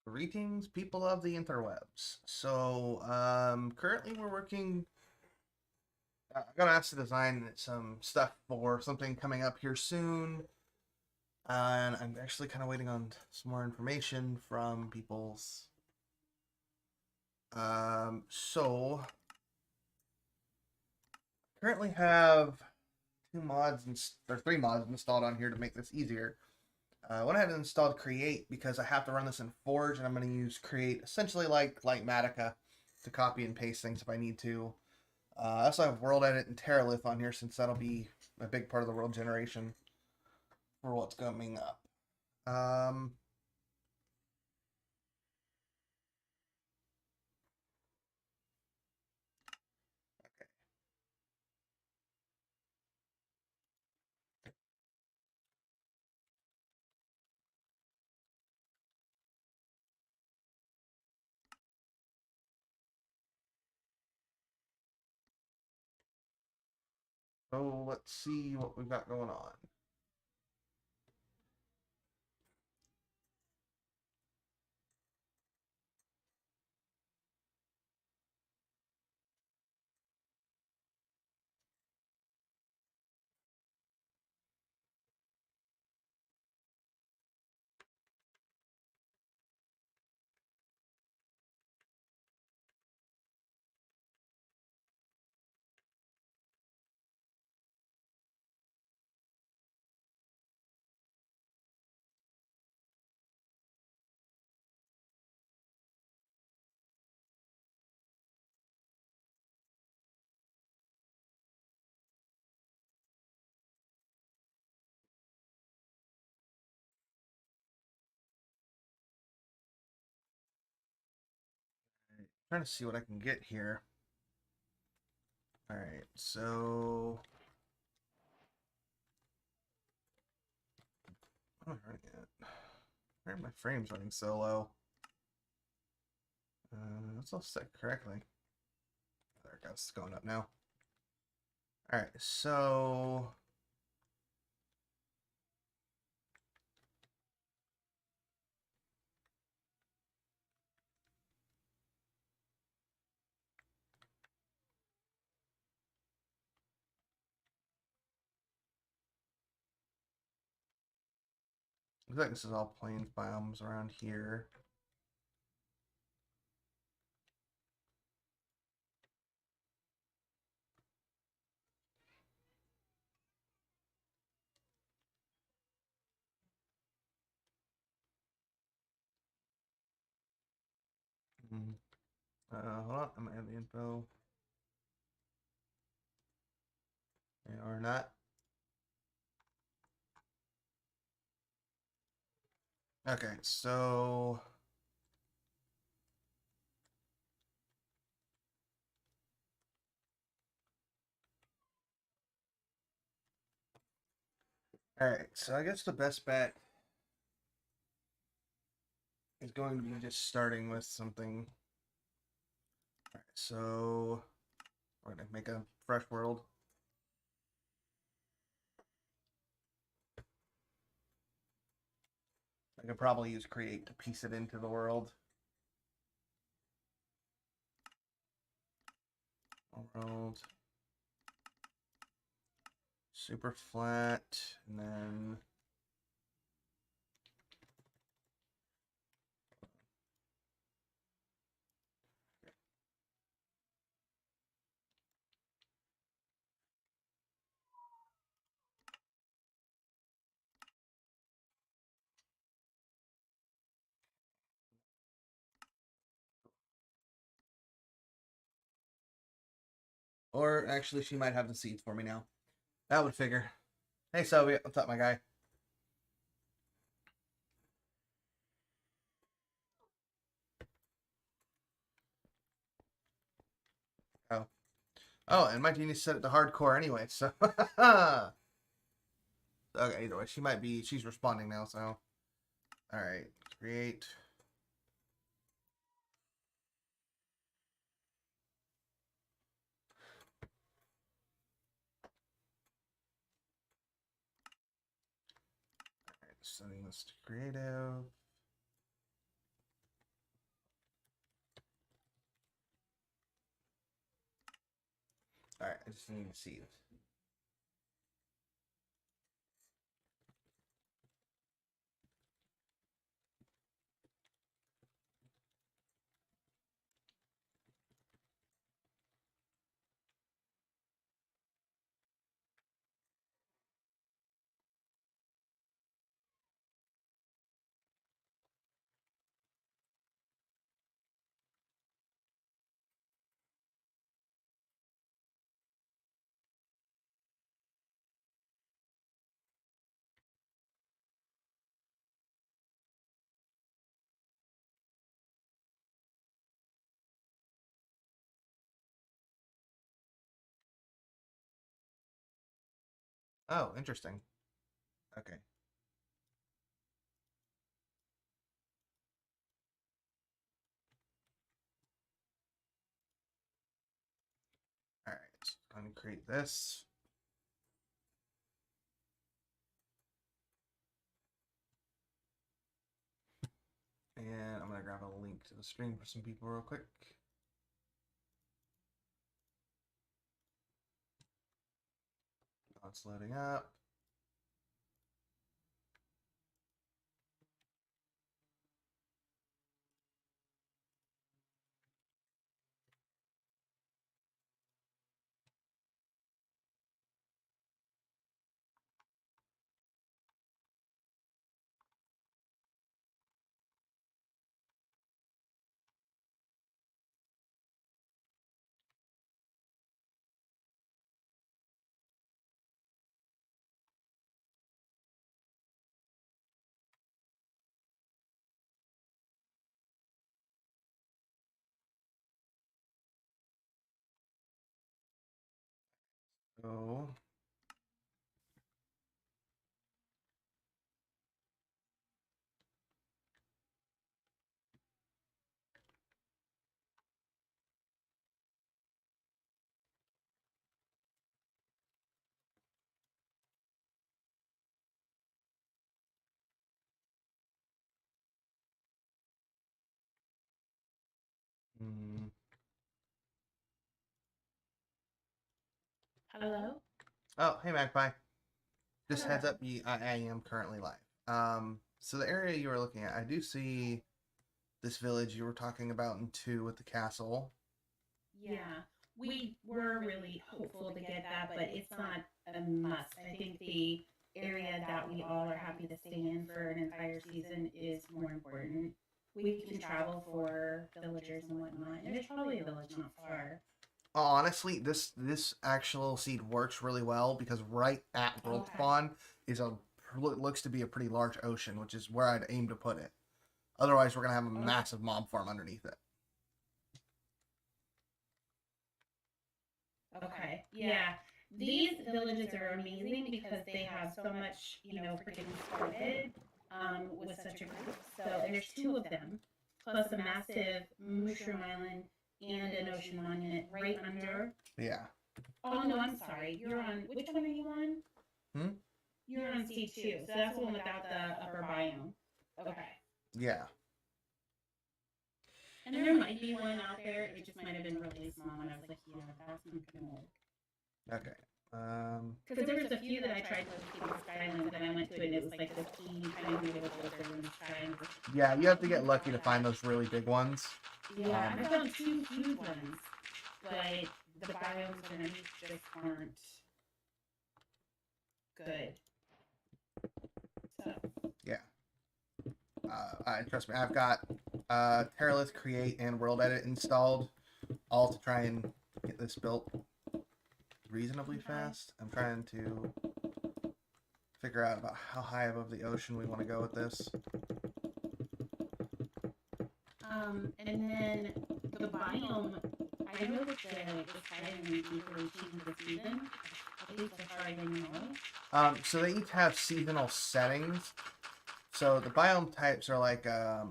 Greetings, people of the interwebs. Currently we're working. I got asked to design some stuff for something coming up here soon, and I'm actually kind of waiting on some more information from people's. Currently have three mods installed on here to make this easier. I went ahead and installed Create because I have to run this in Forge, and I'm going to use Create essentially like Matica to copy and paste things if I need to. I also have World Edit and Terralith on here since that'll be a big part of the world generation for what's coming up. Um, so let's see what we've got going on. Trying to see what I can get here. All right, so what am I running at? Why are my frames running so low? That's all set correctly. There it goes. It's going up now. All right, so looks like this is all plains biomes around here. Hold on, I'm gonna add the info. Or not. Okay, so all right, so I guess the best bet is going to be just starting with something. All right, so we're gonna make a fresh world. I could probably use create to piece it into the world. World super flat, and then or actually she might have the seeds for me now. That would figure. Hey Soviet, what's up, my guy? Oh. Oh, and my genius set it to hardcore anyway, so okay, either way, she's responding now, so alright. Create. Setting this to creative. All right, I just need seeds. Oh, interesting. Okay. All right. So I'm going to create this. And I'm going to grab a link to the stream for some people real quick. Oh, it's loading up. So, mm, Hello? oh, hey Magpie. Just heads Hello. up, I am currently live. So the area you were looking at, I do see this village you were talking about in 2 with the castle. Yeah, we were really hopeful to get that, but it's not a must. I think the area that we all are happy to stay in for an entire season is more important. We can travel for villagers and whatnot, and there's probably a village not far. Honestly, this actual seed works really well because right at world Okay. spawn is a looks to be a pretty large ocean, which is where I'd aim to put it. Otherwise, we're gonna have a Okay. massive mob farm underneath it. Okay. Yeah. These villages are amazing because they have so much, for getting started with such a group. So, and there's two of them, plus a massive mushroom island and an ocean monument right under. Yeah. Oh, no, I'm sorry. You're on, which one are you on? Hmm? You're on C2. So that's the one without the upper biome. Okay. Yeah. And there might be one out there. It just might have been really small. And I was like, yeah, that's not going to work. Okay. Because there was a few that I tried to keep on Skylands, and I went to it, and it was like this teeny tiny little filter in the sky. Yeah, you have to get lucky to find those really big ones. Yeah, I found two huge ones, but the biomes underneath just aren't good. So. Yeah. Trust me, I've got Terralith Create and World Edit installed, all to try and get this built reasonably fast. I'm trying to figure out about how high above the ocean we want to go with this. And then the biome, I know that the Skyrim may be really changing the season, at least as far as I know. So they each have seasonal settings. So the biome types are like I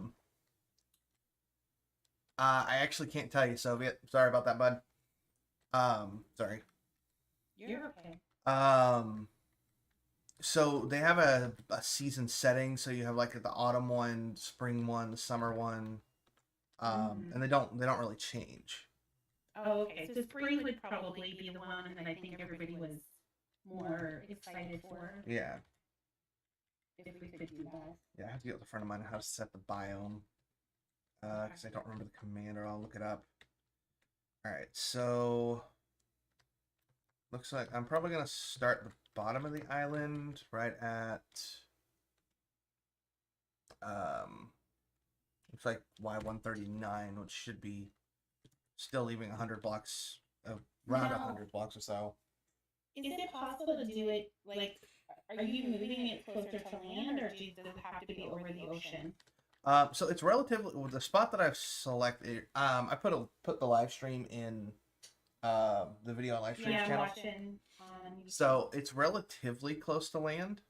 actually can't tell you, Soviet. Sorry about that, bud. Sorry. You're okay. So they have a season setting. So you have like the autumn one, spring one, the summer one, and they don't really change. Oh, okay. So spring would probably be the one that I think everybody was more excited for Yeah. if we could do that. Yeah, I have to get with a friend of mine on how to set the biome. Because I don't remember the command, or I'll look it up. Alright, so looks like I'm probably gonna start the bottom of the island right at looks like Y139, which should be still leaving 100 blocks, around No. 100 blocks or so. Is it possible to do it like? Are you moving it closer to land, or does it have to be over the ocean? So it's relatively the spot that I've selected. I put the live stream in the video on live stream Yeah, I'm channel. watching on YouTube. So it's relatively close to land.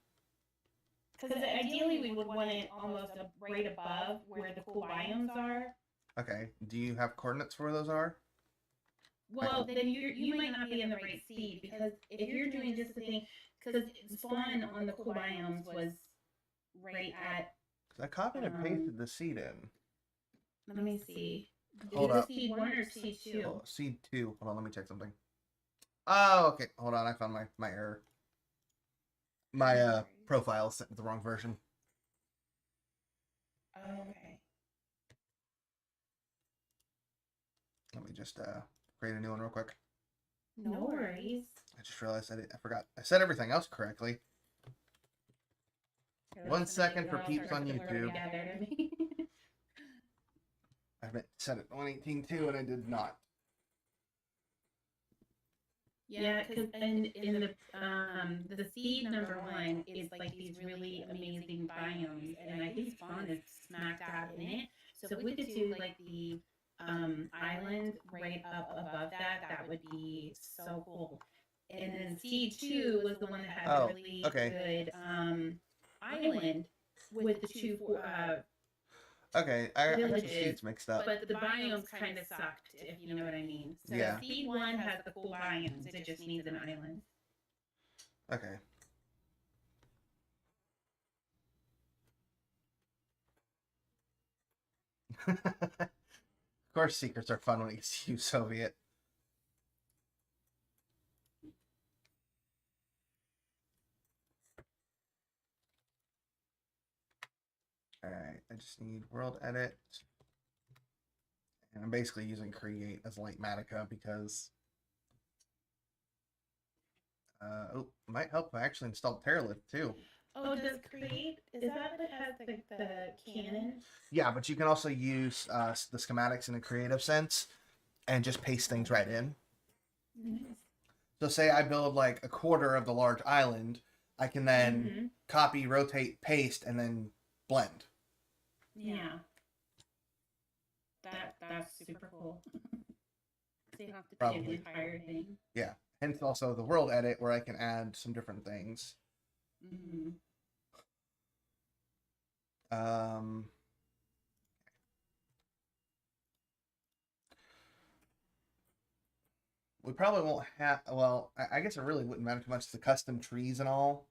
Because ideally we would want it almost right above where the cool biomes are. Okay. Do you have coordinates for where those are? Well, then you might not be in the right seed, because if you're doing just the thing, because spawn on the cool biomes was right at. I copied and pasted the seed in. Let me see. Hold Is it up. seed 1 or seed 2? Oh, seed 2. Hold on, let me check something. Oh, okay. Hold on, I found my error. My profile sent the wrong version. Okay. Let me just create a new one real quick. No worries. I just realized I forgot. I said everything else correctly. 1 second for peeps on YouTube. I meant set it 118.2 and I did not. Yeah, because in the seed number 1 is like these really amazing biomes, and I think spawn is smack dab in it. So if we could do like the island right up above that, that would be so cool. And then seed 2 was the one that had the really good island with the 2 Okay, I got the villages, seeds mixed up. but the biomes kind of sucked, if you know what I mean. So Yeah. seed 1 has the cool biomes. It just needs an island. Okay. Of course, secrets are fun when you use Soviet. Alright, I just need world edit. And I'm basically using create as Lightmatica because might help if I actually installed Terralift too. Oh, does create, is that what has the cannon? Yeah, but you can also use the schematics in a creative sense and just paste things right in. Nice. So say I build like a quarter of the large island, I can then copy, rotate, paste, and then blend. Yeah. That's super cool. So you have to do the entire thing. Yeah. Hence also the world edit where I can add some different things. Mm-hmm. We probably won't have, well, I guess it really wouldn't matter too much the custom trees and all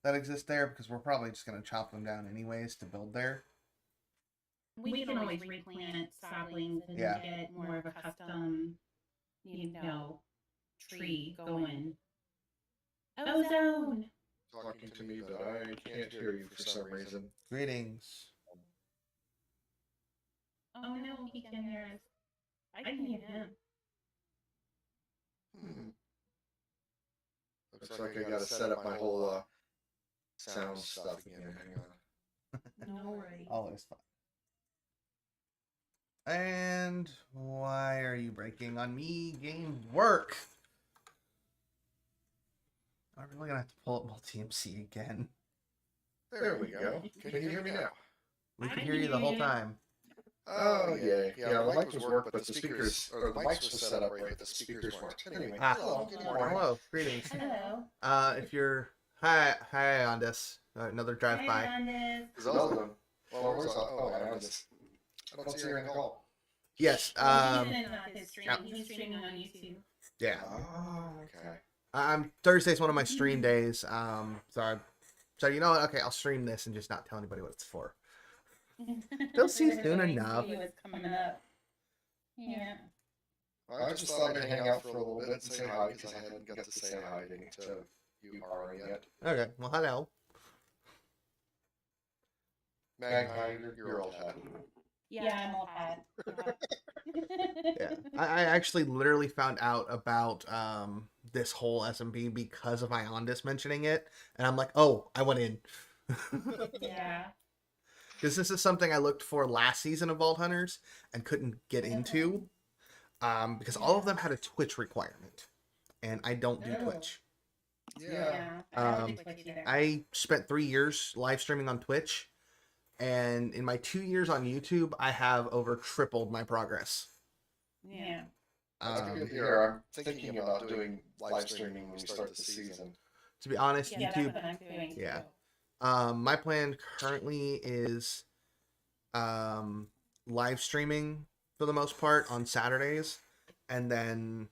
that exist there, because we're probably just going to chop them down anyways to build there. We can always replant saplings and get more of a custom, tree going. Ozone! Talking to me, but I can't hear you for some reason. Greetings. Oh no, he can hear us. I can hear him. Looks like I gotta set up my whole sound stuff again. Hang on. No worries. Always fun. And why are you breaking on me? Game work. I'm really gonna have to pull up multi-MC again. There we go. Can you hear me now? We can hear you the whole time. Oh yeah, the mic was working, but the speakers, or the mics were set up right, but the speakers weren't. Anyway, hello, good morning. Hello, greetings. Hello. If you're hi on this, another drive by. Zelda. Well, where's I don't see her in the call. Yes. He's streaming on YouTube. Yeah. Oh, okay. Thursday's one of my stream days. So you know what? Okay, I'll stream this and just not tell anybody what it's for. They'll see soon enough. Coming up. Yeah. I just thought I'd hang out for a little bit and say hi because I hadn't got to say hi to you, Ari, yet. Okay, well, hello. Magpie, you're all hat. Yeah, I'm all hat. Yeah, I actually literally found out about this whole SMB because of Iondis mentioning it, and I'm like, oh, I went in. Yeah. Because this is something I looked for last season of Vault Hunters and couldn't get into, because all of them had a Twitch requirement, and I don't do Twitch. Yeah. I spent 3 years live streaming on Twitch, and in my 2 years on YouTube, I have over tripled my progress. Yeah. That's good to hear. I'm thinking about doing live streaming when we start the season. To be honest, Yeah, YouTube. that's what I'm doing. Yeah. Too. My plan currently is live streaming for the most part on Saturdays, and then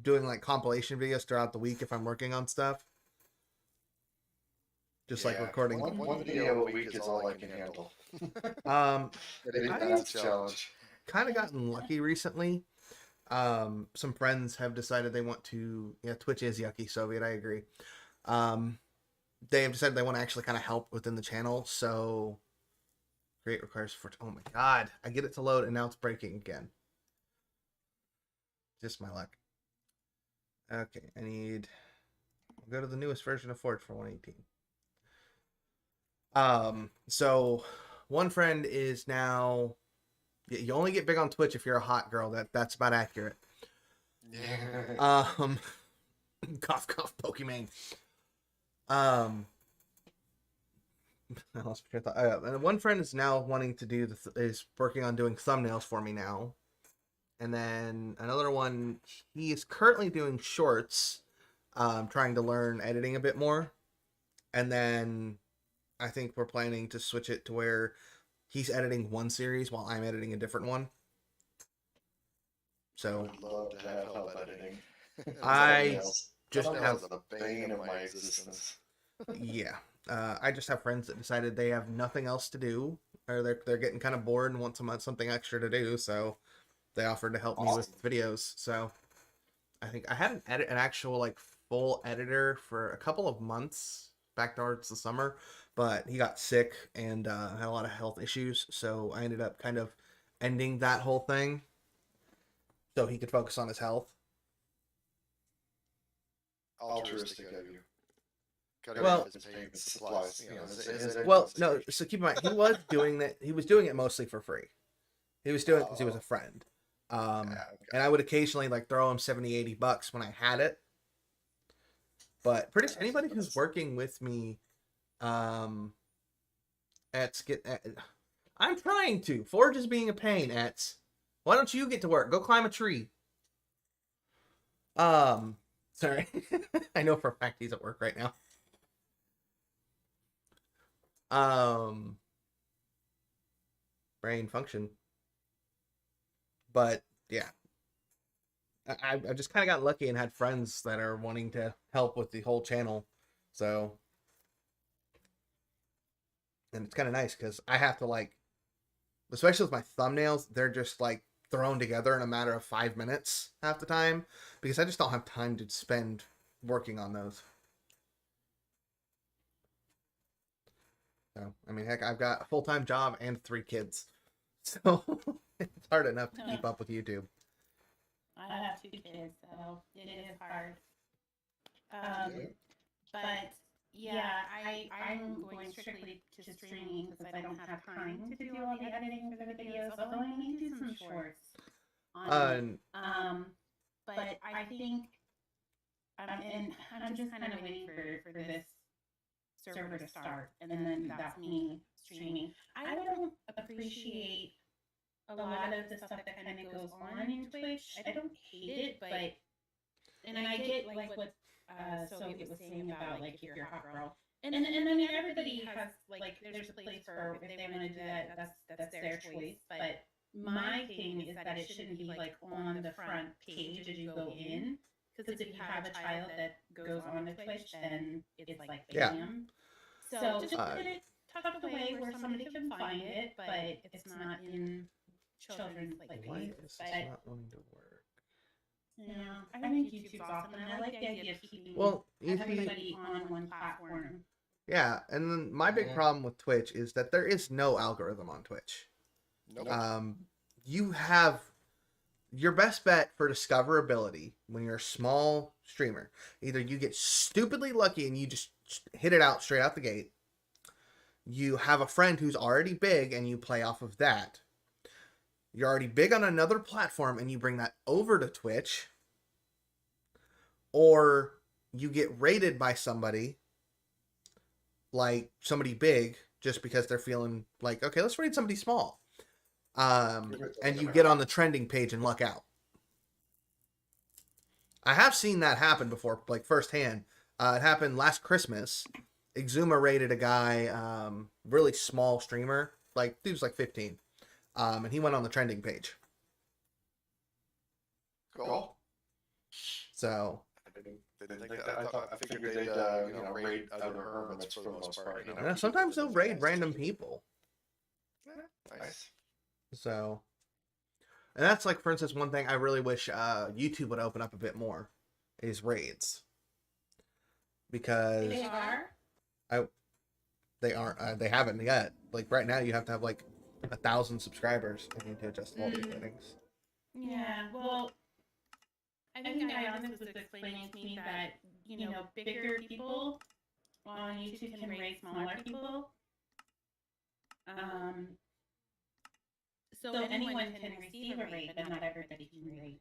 doing like compilation videos throughout the week if I'm working on stuff. Just like recording. One video a week is all I can handle. That's a challenge. Kind of gotten lucky recently. Some friends have decided they want to. Yeah, Twitch is yucky, Soviet. I agree. They have decided they want to actually kind of help within the channel. So, create requires for. Oh my god! I get it to load and now it's breaking again. Just my luck. Okay, I need. I'll go to the newest version of Forge for 118. So one friend is now. You only get big on Twitch if you're a hot girl. That's about accurate. Yeah. Cough, cough, Pokemon. I lost my train of thought. And one friend is now wanting to do is working on doing thumbnails for me now, and then another one, he is currently doing shorts, trying to learn editing a bit more, and then I think we're planning to switch it to where he's editing one series while I'm editing a different one. So I'd love to have help editing. I just Thumbnails have are the bane of my existence. yeah. I just have friends that decided they have nothing else to do, or they're getting kind of bored and want something extra to do, so they offered to help me with videos. So I think I had an actual like full editor for a couple of months back towards the summer, but he got sick and had a lot of health issues, so I ended up kind of ending that whole thing so he could focus on his health. Altruistic of you. Well, supplies, well, no. So keep in mind, he was doing that. He was doing it mostly for free. He was doing it because he was a friend. And I would occasionally like throw him $70-$80 when I had it. But pretty much anybody who's working with me, I'm trying to. Forge is being a pain. Why don't you get to work? Go climb a tree. Sorry. I know for a fact he's at work right now. Brain function. But yeah, I just kind of got lucky and had friends that are wanting to help with the whole channel. So, and it's kind of nice because I have to like, especially with my thumbnails, they're just like thrown together in a matter of 5 minutes half the time because I just don't have time to spend working on those. So, I mean, heck, I've got a full-time job and 3 kids. So, it's hard enough to keep up with YouTube. I have 2 kids, so it is hard. But yeah, I'm going strictly to streaming because I don't have time to do all the editing for the videos. Although I may do some shorts on but I think I'm just kind of waiting for this server to start, and then that's me streaming. I don't appreciate a lot of the stuff that kind of goes on in Twitch. I don't hate it, but and I get like what Soviet was saying about like if you're a hot girl, and I mean everybody has like there's a place for if they want to do that. That's their choice. But my thing is that it shouldn't be like on the front page as you go in. Because if you have a child that goes on to Twitch, then it's like bam. So just get it tucked away where somebody can find it, but it's not in children's like Why pages, is this but not wanting to work? yeah, I think YouTube's awesome, and I like the idea of keeping Well, if you, everybody on one platform. yeah, and then my big problem with Twitch is that there is no algorithm on Twitch. Nope. You have your best bet for discoverability when you're a small streamer. Either you get stupidly lucky and you just hit it out straight out the gate. You have a friend who's already big and you play off of that. You're already big on another platform and you bring that over to Twitch. Or you get rated by somebody, like somebody big, just because they're feeling like, okay, let's raid somebody small. And you get on the trending page and luck out. I have seen that happen before, like firsthand. It happened last Christmas. Exuma rated a guy, really small streamer, like dude was like 15, and he went on the trending page. Cool. So They didn't think that. I figured they'd raid other hermits for the most part. yeah, sometimes they'll raid random people. Nice. So, and that's like, for instance, one thing I really wish YouTube would open up a bit more is raids, because They are. they aren't. They haven't yet. Like right now, you have to have like 1,000 subscribers. I need to adjust all these settings. Yeah, well, I think Dionysus was explaining to me that, bigger people on YouTube can raid smaller people. So anyone can receive a raid, but not everybody can raid.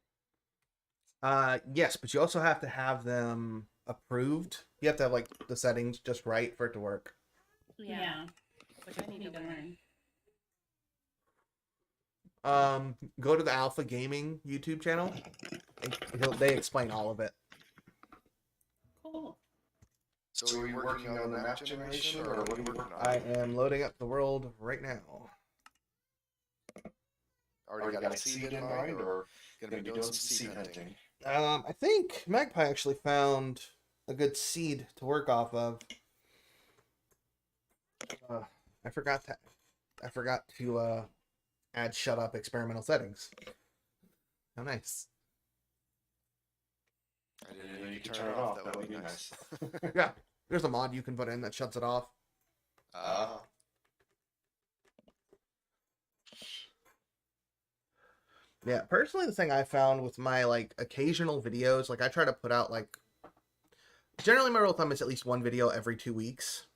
Yes, but you also have to have them approved. You have to have like the settings just right for it to work. Yeah, which I need to learn. Go to the Alpha Gaming YouTube channel. They explain all of it. Cool. So are you working on the map generation, or what are you working on? I am loading up the world right now. Already got a seed in mind, or gonna be doing some seed hunting? I think Magpie actually found a good seed to work off of. I forgot to add shut up experimental settings. How nice. I didn't know you could turn it off. That would be nice. Yeah, there's a mod you can put in that shuts it off. Yeah, personally, the thing I found with my like occasional videos, like I try to put out like, generally my rule of thumb is at least one video every 2 weeks.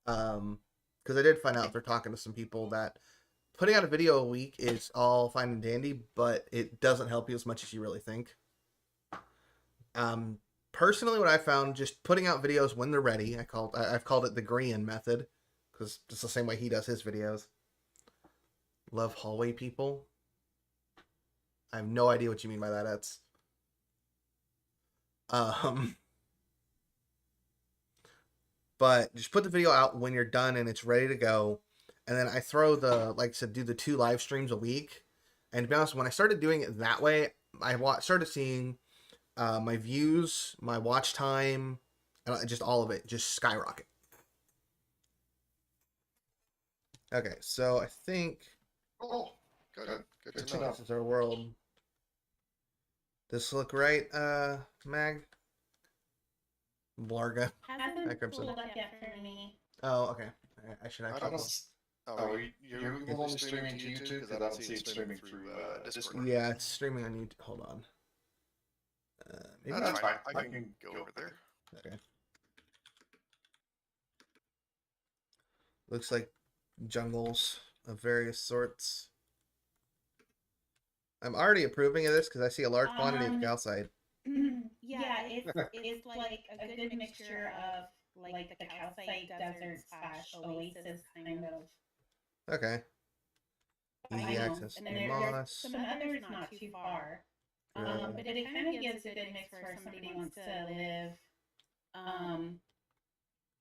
Because I did find out they're talking to some people that putting out a video a week is all fine and dandy, but it doesn't help you as much as you really think. Personally, what I found, just putting out videos when they're ready, I've called it the Grian method, because it's the same way he does his videos. Love hallway people. I have no idea what you mean by that. That's but just put the video out when you're done and it's ready to go. And then I throw like I said, do the 2 live streams a week. And to be honest, when I started doing it that way, I started seeing my views, my watch time, and just all of it just skyrocket. Okay, so I think Good to know. this is our world. This look right, Mag? Blarga. Hasn't pulled up yet for me. Oh, okay. I should actually. You're only streaming to YouTube, because I don't see it streaming through Discord. Yeah, it's streaming on YouTube. Hold on. Maybe That's fine. I can go over there. Okay. Looks like jungles of various sorts. I'm already approving of this because I see a large quantity of calcite. Yeah, it's like a good mixture of like the calcite desert / oasis kind of. Okay. Easy access and to there's moss. some others not too far. But it kind of gives a good mix for if somebody wants to live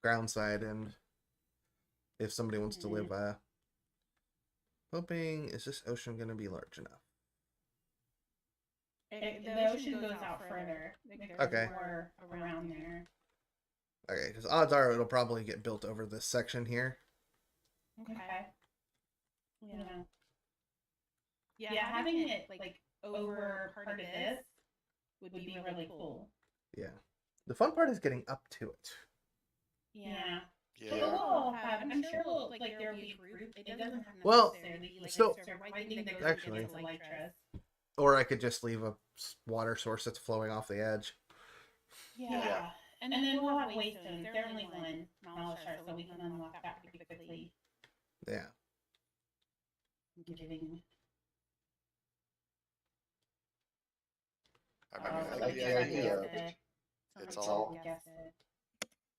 Groundside, and if somebody wants to live hoping, is this ocean gonna be large enough? The ocean goes out further. Okay. More around there. Okay, because odds are it'll probably get built over this section here. Okay. Yeah. Yeah, having it like over part of this would be really cool. Yeah. The fun part is getting up to it. Yeah. Yeah. But we'll have, I'm sure we'll, like, there'll be a group. It doesn't have to Well, necessarily be like still- a server. I think that goes Actually. against Elytra's. Or I could just leave a water source that's flowing off the edge. Yeah. And then we'll have waystones. They're only one knowledge shard, so we can unlock that pretty quickly. Yeah. Giving. I mean, I like the idea of it. It's all. Guess it.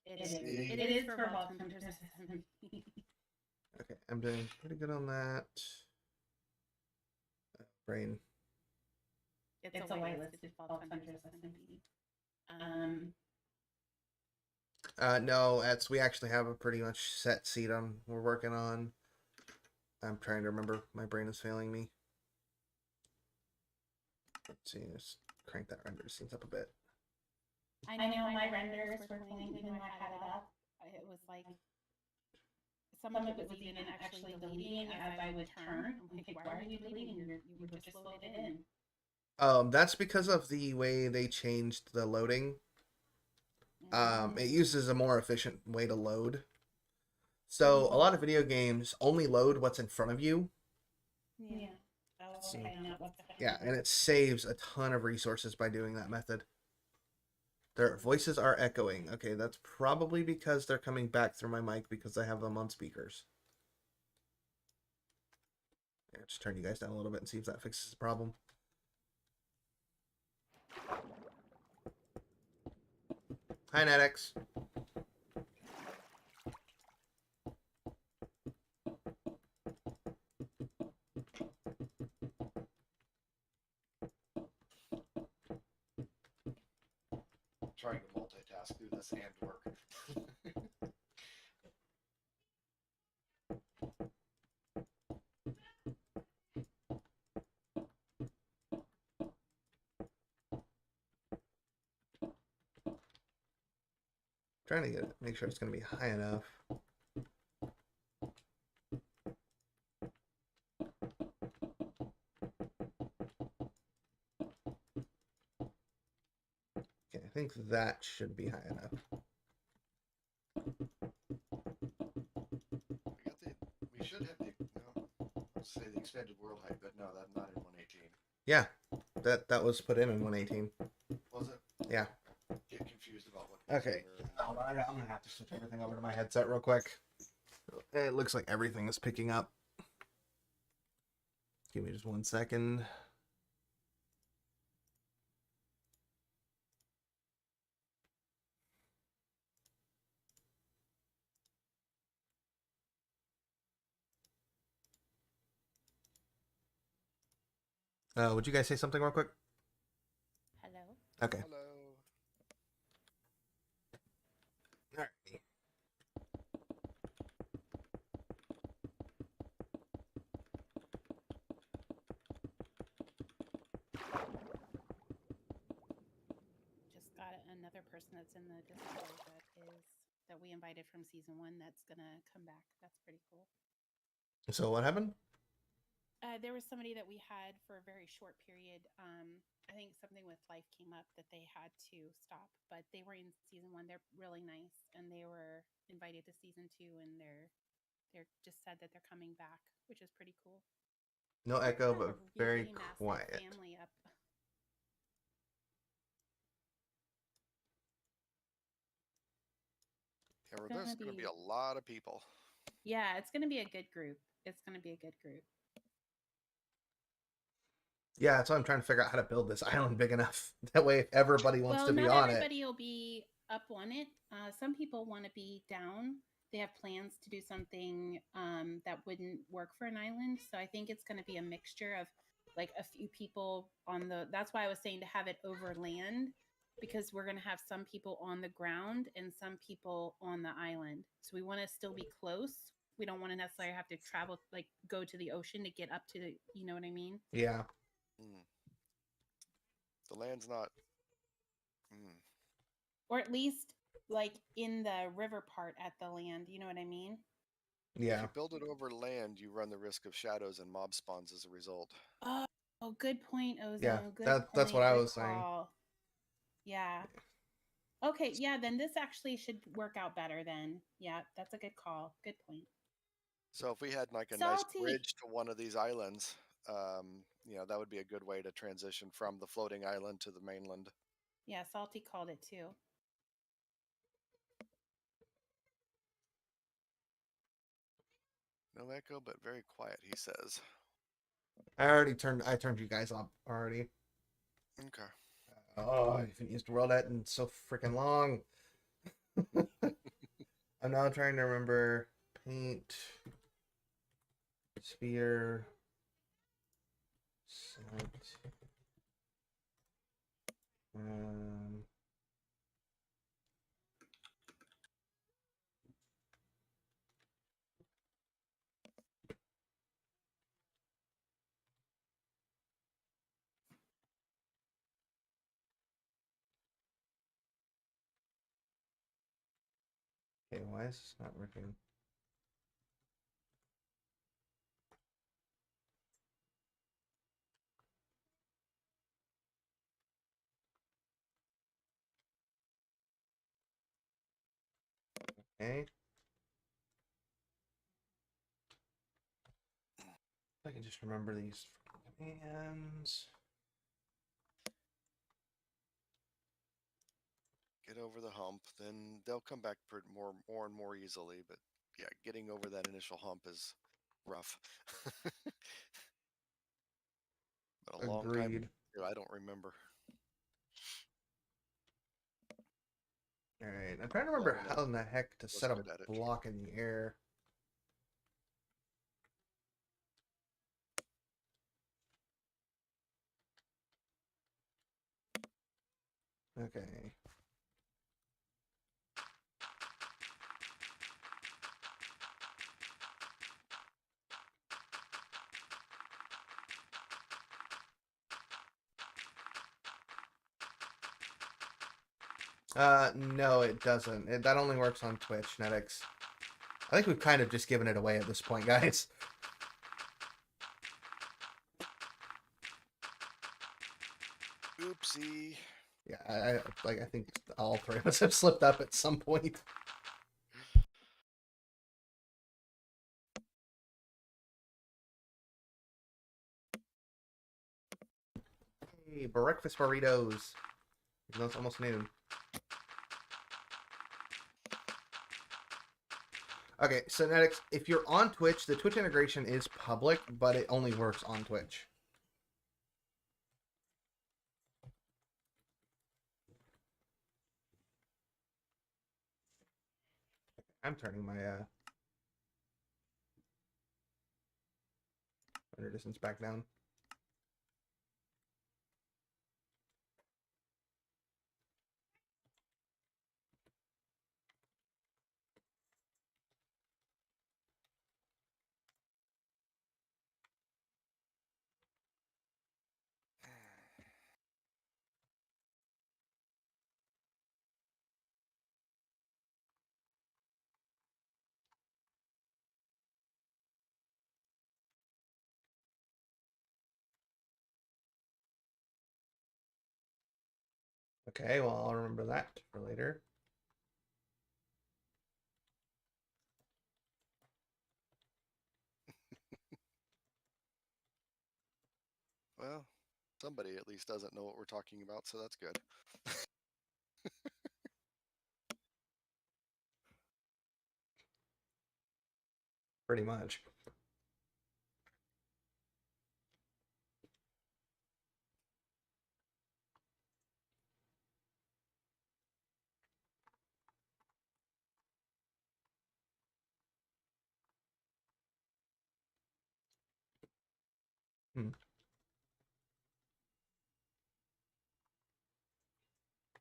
It is for vault hunters. Okay, I'm doing pretty good on that. Brain. It's a whitelisted vault hunters SMP. No, we actually have a pretty much set seed on we're working on. I'm trying to remember. My brain is failing me. Let's see, let's crank that render scenes up a bit. I know my renders were playing even when I had it up. It was like some of it was even actually deleting as I would turn. I'm like, why are you deleting? You were just loaded in. That's because of the way they changed the loading. It uses a more efficient way to load. So a lot of video games only load what's in front of you. Yeah. So, Okay, yeah, and it saves a ton of resources by doing that method. Their voices are echoing. Okay, that's probably because they're coming back through my mic because I have them on speakers. Yeah, just turn you guys down a little bit and see if that fixes the problem. Hi, Netix. Trying to multitask, do this and work. Trying to get it, make sure it's going to be high enough. Okay, I think that should be high enough. We should have the, no, let's say the expanded world height, but no, that's not in 118. Yeah, that was put in 118. Was it? Yeah. Get confused about what. Okay. Hold on, I'm gonna have to switch everything over to my headset real quick. It looks like everything is picking up. Give me just 1 second. Would you guys say something real quick? Hello. Okay. Hello. All right. Just got another person that's in the Discord that we invited from season 1 that's gonna come back. That's pretty cool. So what happened? There was somebody that we had for a very short period. I think something with life came up that they had to stop, but they were in season 1. They're really nice, and they were invited to season 2, and they're just said that they're coming back, which is pretty cool. No echo, but Really very massive quiet. family up. Yeah, there's going to be a lot of people. Yeah, it's going to be a good group. It's going to be a good group. Yeah, that's why I'm trying to figure out how to build this island big enough. That way, if everybody wants to be not on everybody will be up on it. Some people want to be down. They have plans to do something that wouldn't work for an island. So I think it's going to be a mixture of like a few people on the. That's why I was saying to have it over land, because we're going to have some people on the ground and some people on the island. So we want to still be close. We don't want to necessarily have to travel, like go to the ocean to get up to the. You know what I mean? Yeah. The land's not. Or at least like in the river part at the land. You know what I mean? If Yeah, you build it over land, you run the risk of shadows and mob spawns as a result. Oh, good point, yeah. Ozo. Good That's what point. I Good was saying. call. Yeah. Okay, yeah, then this actually should work out better then. Yeah, that's a good call. Good point. So if we had like a nice Salty. bridge to one of these islands, that would be a good way to transition from the floating island to the mainland. Yeah, Salty called it too. No echo, but very quiet, he says. I turned you guys up already. Okay. Oh, I haven't used World Ed in so freaking long. I'm now trying to remember paint, sphere, set, um, okay, why is this not working? Okay. I can just remember these commands. Get over the hump, then they'll come back more and more easily. But yeah, getting over that initial hump is rough. But a long time Agreed. ago, I don't remember. All right, I'm trying to Long remember enough. how in the heck to Was set a good at it. block in the air. Okay. No, it doesn't. That only works on Twitch, Netix. I think we've kind of just given it away at this point, guys. Oopsie. Yeah, I think all three of us have slipped up at some point. Hey, breakfast burritos. Even though it's almost noon. Okay, so Netix, if you're on Twitch, the Twitch integration is public, but it only works on Twitch. I'm turning my render distance back down. Okay, well, I'll remember that for later. Well, somebody at least doesn't know what we're talking about, so that's good. Pretty much.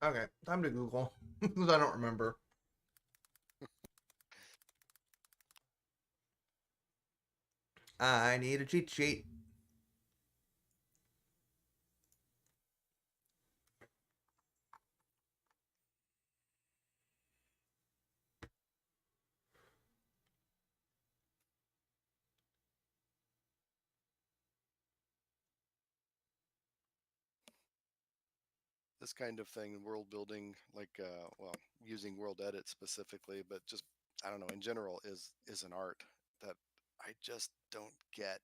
Okay, time to Google because I don't remember. I need a cheat sheet. this kind of thing, world building, like well, using world edit specifically, but just I don't know, in general, is an art that I just don't get.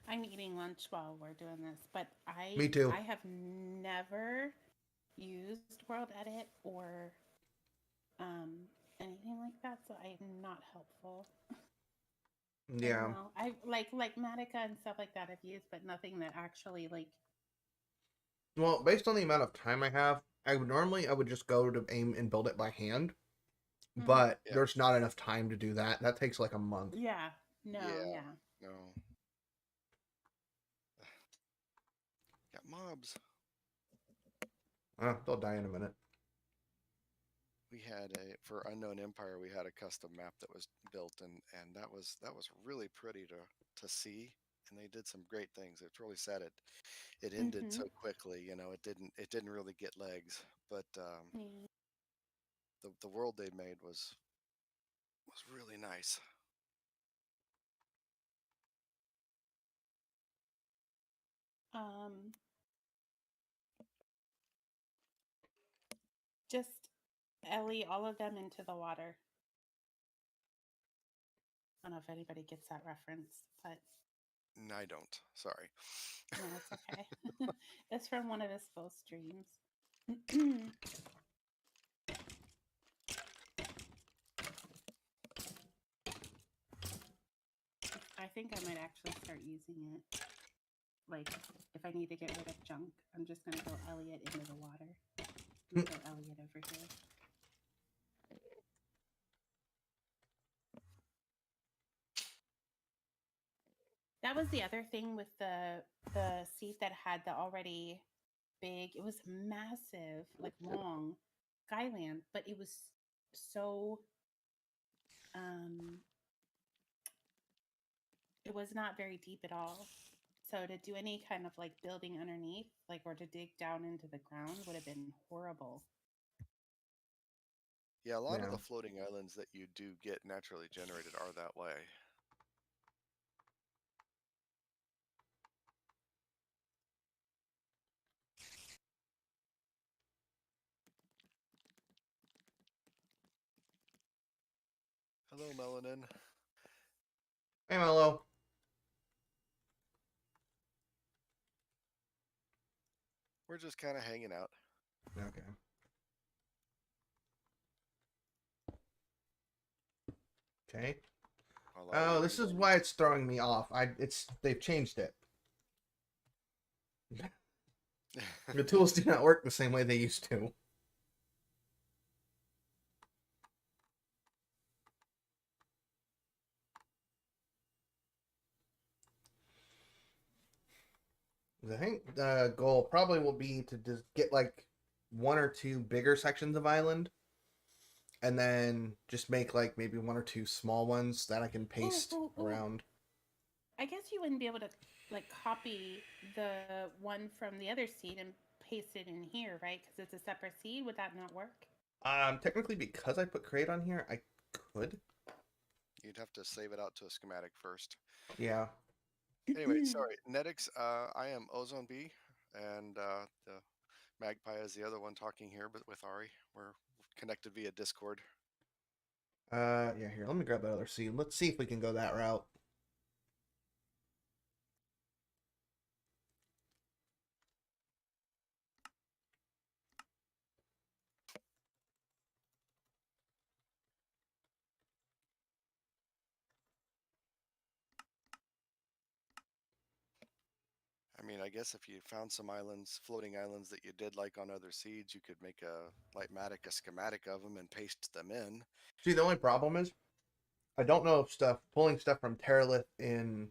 I'm eating lunch while we're doing this, but Me too. I have never used World Edit or anything like that, so I'm not helpful. I don't Yeah. know. I like Matica and stuff like that I've used, but nothing that actually like. Well, based on the amount of time I have, I would just go to aim and build it by hand, Mhm. but Yeah, there's not enough time to do that. That takes like a month. Yeah. No. yeah, Yeah. no, got mobs. They'll die in a minute. We had a for Unknown Empire, we had a custom map that was built, and that was really pretty to see, and they did some great things. It's really sad it ended Mhm. so quickly. It didn't really get legs, but Yeah. the world they made was really nice. Um. Just Ellie all of them into the water. I don't know if anybody gets that reference, but I don't. Sorry. no, it's okay. It's from one of his full streams. I think I might actually start using it. Like, if I need to get rid of junk, I'm just gonna go Elliot into the water. And go Elliot over here. That was the other thing with the seat that had the already big. It was massive, like long Skyland, but it was so um it was not very deep at all. So to do any kind of like building underneath, like or to dig down into the ground would have been horrible. Yeah, a lot of Yeah. the floating islands that you do get naturally generated are that way. Hello, Melanin. Hey, Mello. We're just kind of hanging out. Okay. Okay. While Oh, Ari this is reloading. why it's throwing me off. They've changed it. The tools do not work the same way they used to. I think the goal probably will be to just get like one or two bigger sections of island, and then just make like maybe one or two small ones that I can paste Ooh. around. I guess you wouldn't be able to like copy the one from the other seed and paste it in here, right? Because it's a separate seed. Would that not work? Technically, because I put create on here, I could. You'd have to save it out to a schematic first. Yeah. Anyway, sorry, Netix. I am Ozone B, and the Magpie is the other one talking here, but with Ari, we're connected via Discord. Yeah. Here, let me grab that other seed. Let's see if we can go that route. I mean, I guess if you found some islands, floating islands that you did like on other seeds, you could make a Lightmatic, a schematic of them and paste them in. See, the only problem is I don't know if pulling stuff from Terralith in.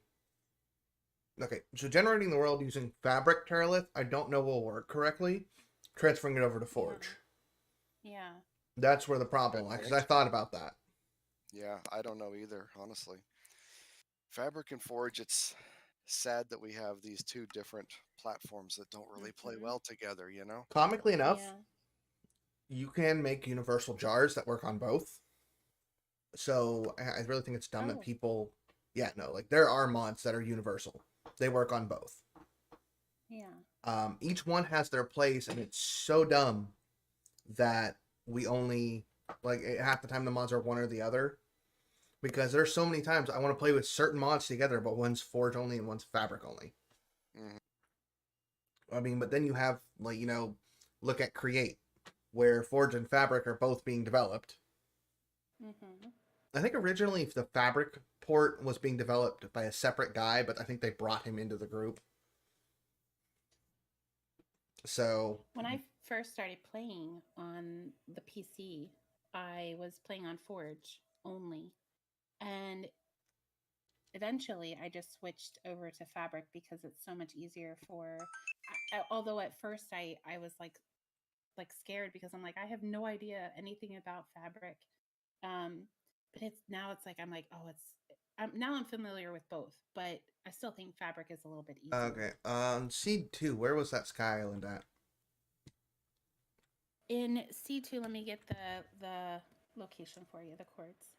Okay, so generating the world using Fabric Terralith, I don't know will work correctly. Transferring it over to Forge. Yeah. That's where the problem lies, because I thought about that. Yeah, I don't know either, honestly. Fabric and Forge, it's sad that we have these two different platforms that don't really play well together, you know? Comically enough, Yeah. you can make universal jars that work on both. So I really think it's dumb that Oh. people. Yeah, no, like there are mods that are universal. They work on both. Yeah. Each one has their place, and it's so dumb that we only like half the time the mods are one or the other, because there's so many times I want to play with certain mods together, but one's Forge only and one's Fabric only. Mhm. I mean, but then you have like look at Create, where Forge and Fabric are both being developed. Mm-hmm. I think originally the Fabric port was being developed by a separate guy, but I think they brought him into the group. So When I first started playing on the PC, I was playing on Forge only. And eventually I just switched over to Fabric because it's so much easier for although at first I was like scared because I'm like I have no idea anything about Fabric. Um but it's like I'm like, oh, now I'm familiar with both, but I still think Fabric is a little bit easier. okay, Seed 2, where was that Sky Island at? In C2, let me get the location for you, the chords.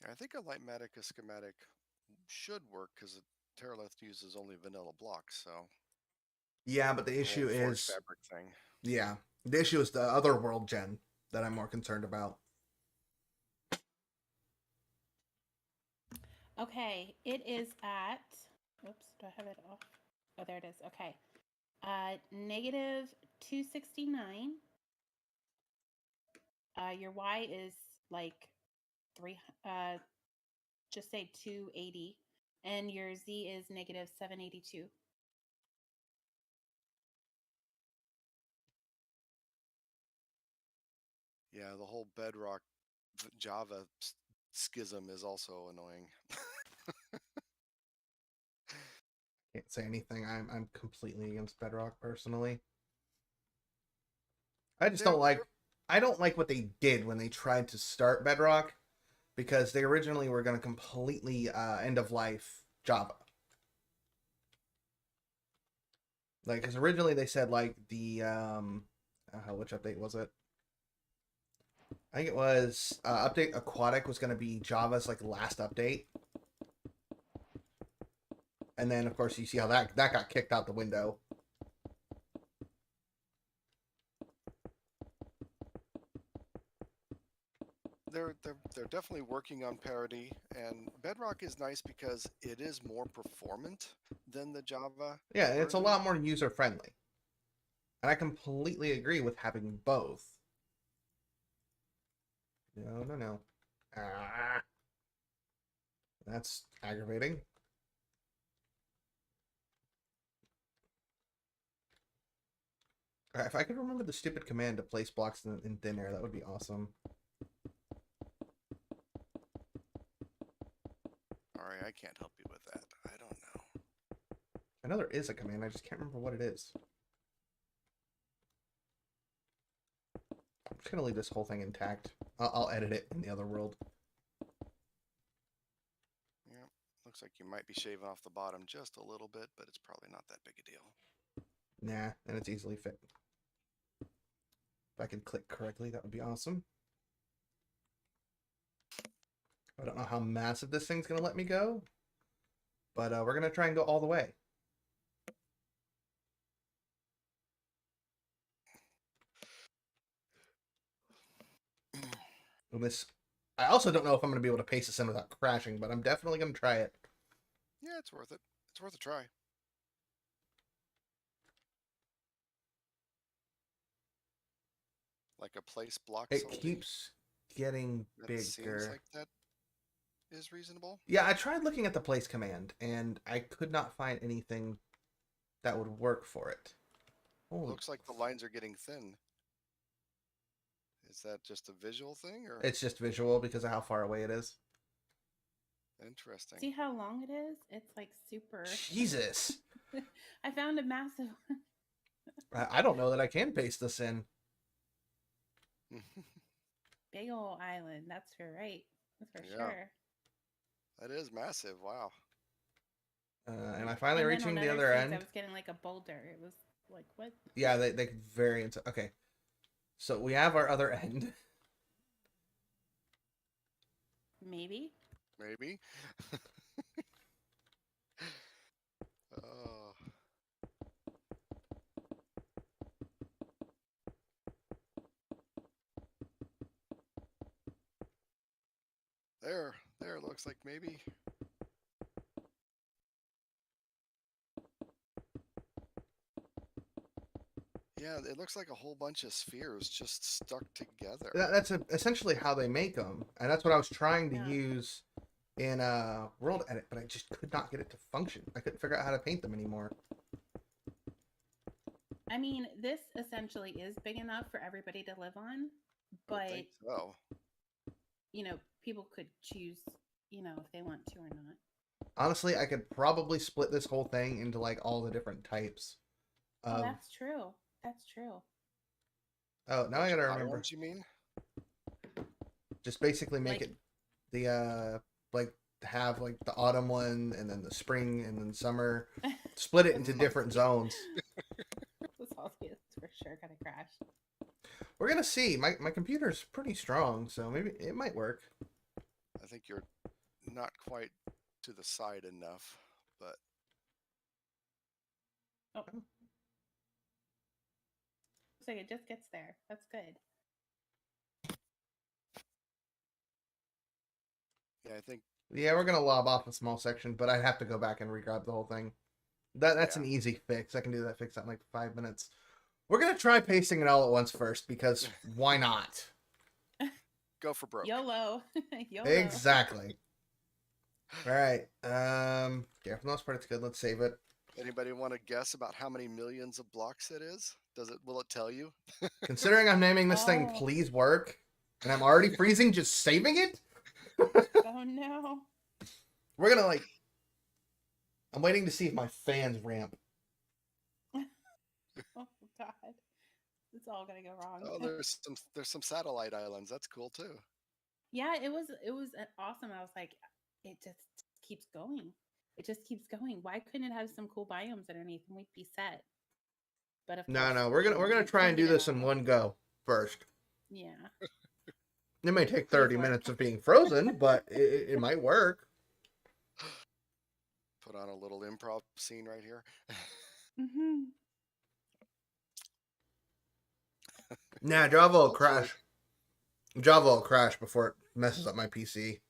I think a Lightmatica schematic should work because Terralith uses only vanilla blocks, so Yeah, but the the issue whole Forge is, Fabric thing. yeah, the issue is the other world gen that I'm more concerned about. Okay, it is at. Oops, do I have it off? Oh, there it is. Okay, negative 269. Your Y is like three. Just say 280, and your Z is negative 782. Yeah, the whole Bedrock Java schism is also annoying. Can't say anything. I'm completely against Bedrock personally. I just They're, don't like. I don't like what they did when they tried to start Bedrock, because they originally were going to completely end of life Java. Like, because originally they said like the which update was it? I think it was update Aquatic was going to be Java's like last update, and then of course you see how that got kicked out the window. they're definitely working on parity, and Bedrock is nice because it is more performant than the Java Yeah, it's a version. lot more user friendly, and I completely agree with having both. No, no, no. Ah, that's aggravating. If I could remember the stupid command to place blocks in thin air, that would be awesome. Sorry, I can't help you with that. I don't know. I know there is a command, I just can't remember what it is. I'm just gonna leave this whole thing intact. I'll edit it in the other world. Yeah, looks like you might be shaving off the bottom just a little bit, but it's probably not that big a deal. Nah, and it's easily fit. If I could click correctly, that would be awesome. I don't know how massive this thing's gonna let me go, but we're gonna try and go all the way. And this, I also don't know if I'm gonna be able to paste this in without crashing, but I'm definitely gonna try it. Yeah, it's worth it. It's worth a try. Like a place block It something keeps getting that seems bigger. like that is reasonable. Yeah, I tried looking at the place command, and I could not find anything that would work for it. Holy, Looks like the lines are getting thin. Is that just a visual thing, or it's just visual because of how far away it is. interesting? See how long it is? It's like super. Jesus. I found a massive. I don't know that I can paste this in. Big old island. That's for right. That's for Yeah. sure. That is massive. Wow. And I finally And then reaching on the other other seeds, end. I was getting like a boulder. It was like, what? Yeah, they could vary into. Okay. So we have our other end. Maybe. Maybe. Oh, there. Looks like maybe. Yeah, it looks like a whole bunch of spheres just stuck together. That's essentially how they make them, and that's what I was trying to Yeah. use in World Edit, but I just could not get it to function. I couldn't figure out how to paint them anymore. I mean, this essentially is big enough for everybody to live on, I would but think so. people could choose, if they want to or not. Honestly, I could probably split this whole thing into like all the different types. Oh, that's true. That's true. Oh, now I gotta Which remember. islands you mean? Just basically make Like- it the like have like the autumn one and then the spring and then summer. Split it into different zones. This all is for sure gonna crash. We're gonna see. My computer's pretty strong, so maybe it might work. I think you're not quite to the side enough, but Oh. Looks like it just gets there. That's good. yeah, I think Yeah, we're gonna lob off a small section, but I'd have to go back and regrab the whole thing. That's Yeah. an easy fix. I can do that fix out in like 5 minutes. We're gonna try pasting it all at once first because why not? go for broke. YOLO. YOLO. Exactly. All right. Yeah, for the most part, it's good. Let's save it. Anybody want to guess about how many millions of blocks it is? Will it tell you? Considering I'm naming this thing Oh. "Please Work" and I'm already freezing just saving it, Oh no. we're gonna like. I'm waiting to see if my fans ramp. Oh god. It's all gonna go wrong. Oh, there's some satellite islands. That's cool too. Yeah, it was awesome. I was like, it just keeps going. It just keeps going. Why couldn't it have some cool biomes underneath and we'd be set? But of course, No, we're gonna try and do this in one go first. Yeah. It may take 30 work. minutes of being frozen, but it might work. Put on a little improv scene right here. Mm-hmm. Nah, Java will Hopefully. crash. Java will crash before it messes up my PC.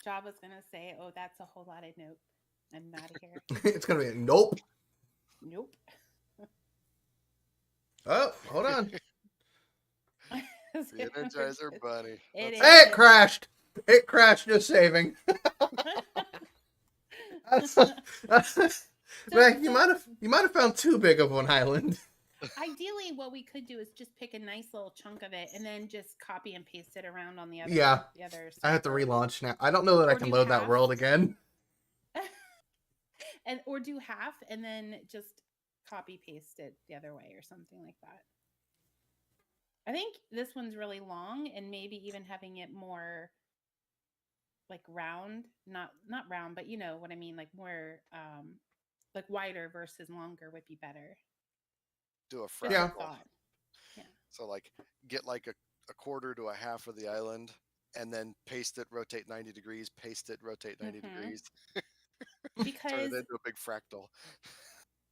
Java's gonna say, "Oh, that's a whole lot of nope. I'm out of here." It's gonna be like, nope. Nope. Oh, hold on. The Energizer Bunny. It That's- is. Hey, it crashed. It crashed just saving. Man, you might have found too big of an island. Ideally, what we could do is just pick a nice little chunk of it and then just copy and paste it around on the other. Yeah. The other. I have to server. relaunch now. I don't know that I Or can do load that half. world again. Or do half and then just copy paste it the other way or something like that. I think this one's really long and maybe even having it more like round, not round, but you know what I mean, like more like wider versus longer would be better. Do a Just a Yeah. fractal. thought. So like get like a quarter to a half of the island and then paste it, rotate 90 degrees, paste it, rotate 90 Mhm. degrees. Turn Because it into a big fractal.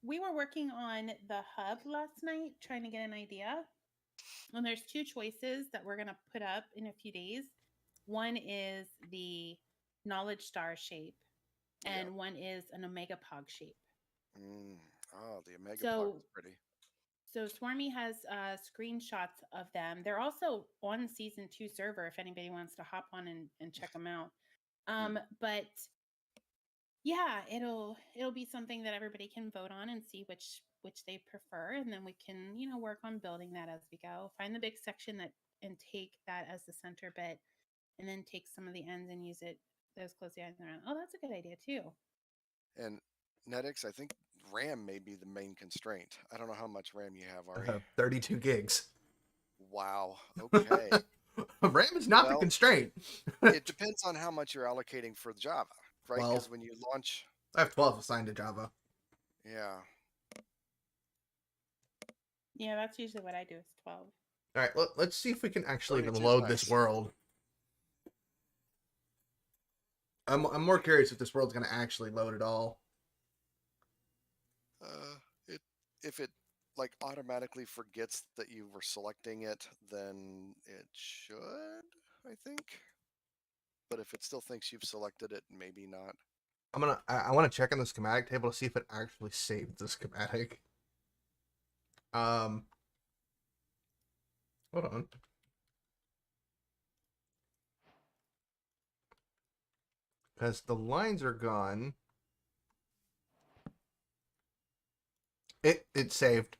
we were working on the hub last night trying to get an idea. And there's two choices that we're going to put up in a few days. One is the knowledge star shape, and Yeah. one is an omega pog shape. Oh, the Omega So- Pog is pretty. So Swarmy has screenshots of them. They're also on season 2 server if anybody wants to hop on and check them out. But yeah, it'll be something that everybody can vote on and see which they prefer, and then we can work on building that as we go. Find the big section and take that as the center bit, and then take some of the ends and use those close the ends around. Oh, that's a good idea too. And Netix, I think RAM may be the main constraint. I don't know how much RAM you have, Ari. 32 gigs. Wow. Okay. RAM is not the Well, constraint. It depends on how much you're allocating for Java, right? Well- Because when you launch, I have 12 assigned to Java. yeah. Yeah, that's usually what I do is 12. All right, let's see if we can actually even 32's load this nice. world. I'm more curious if this world's going to actually load at all. It if it like automatically forgets that you were selecting it, then it should, I think. But if it still thinks you've selected it, maybe not. I want to check on the schematic table to see if it actually saved the schematic. Hold on. Because the lines are gone. It saved.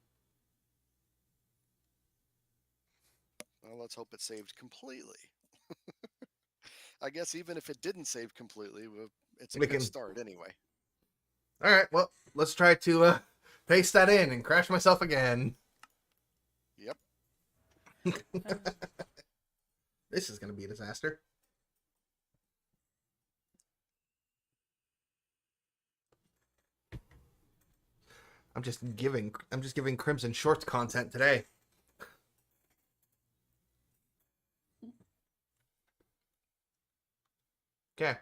Well, let's hope it saved completely. I guess even if it didn't save completely, it's a We good can. start anyway. All right. Well, let's try to paste that in and crash myself again. Yep. This is going to be a disaster. I'm just giving Crimson Shorts content today. Okay.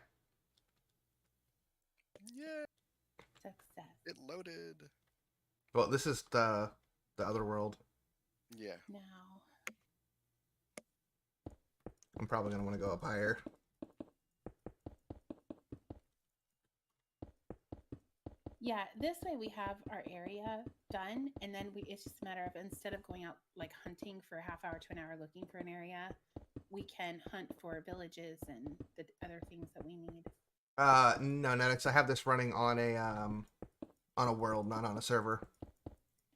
Yeah, Success. it loaded. Well, this is the other world. Yeah. Now. I'm probably going to want to go up higher. Yeah, this way we have our area done, and then it's just a matter of, instead of going out like hunting for a half hour to an hour looking for an area, we can hunt for villages and the other things that we need. No, Netix, I have this running on a world, not on a server.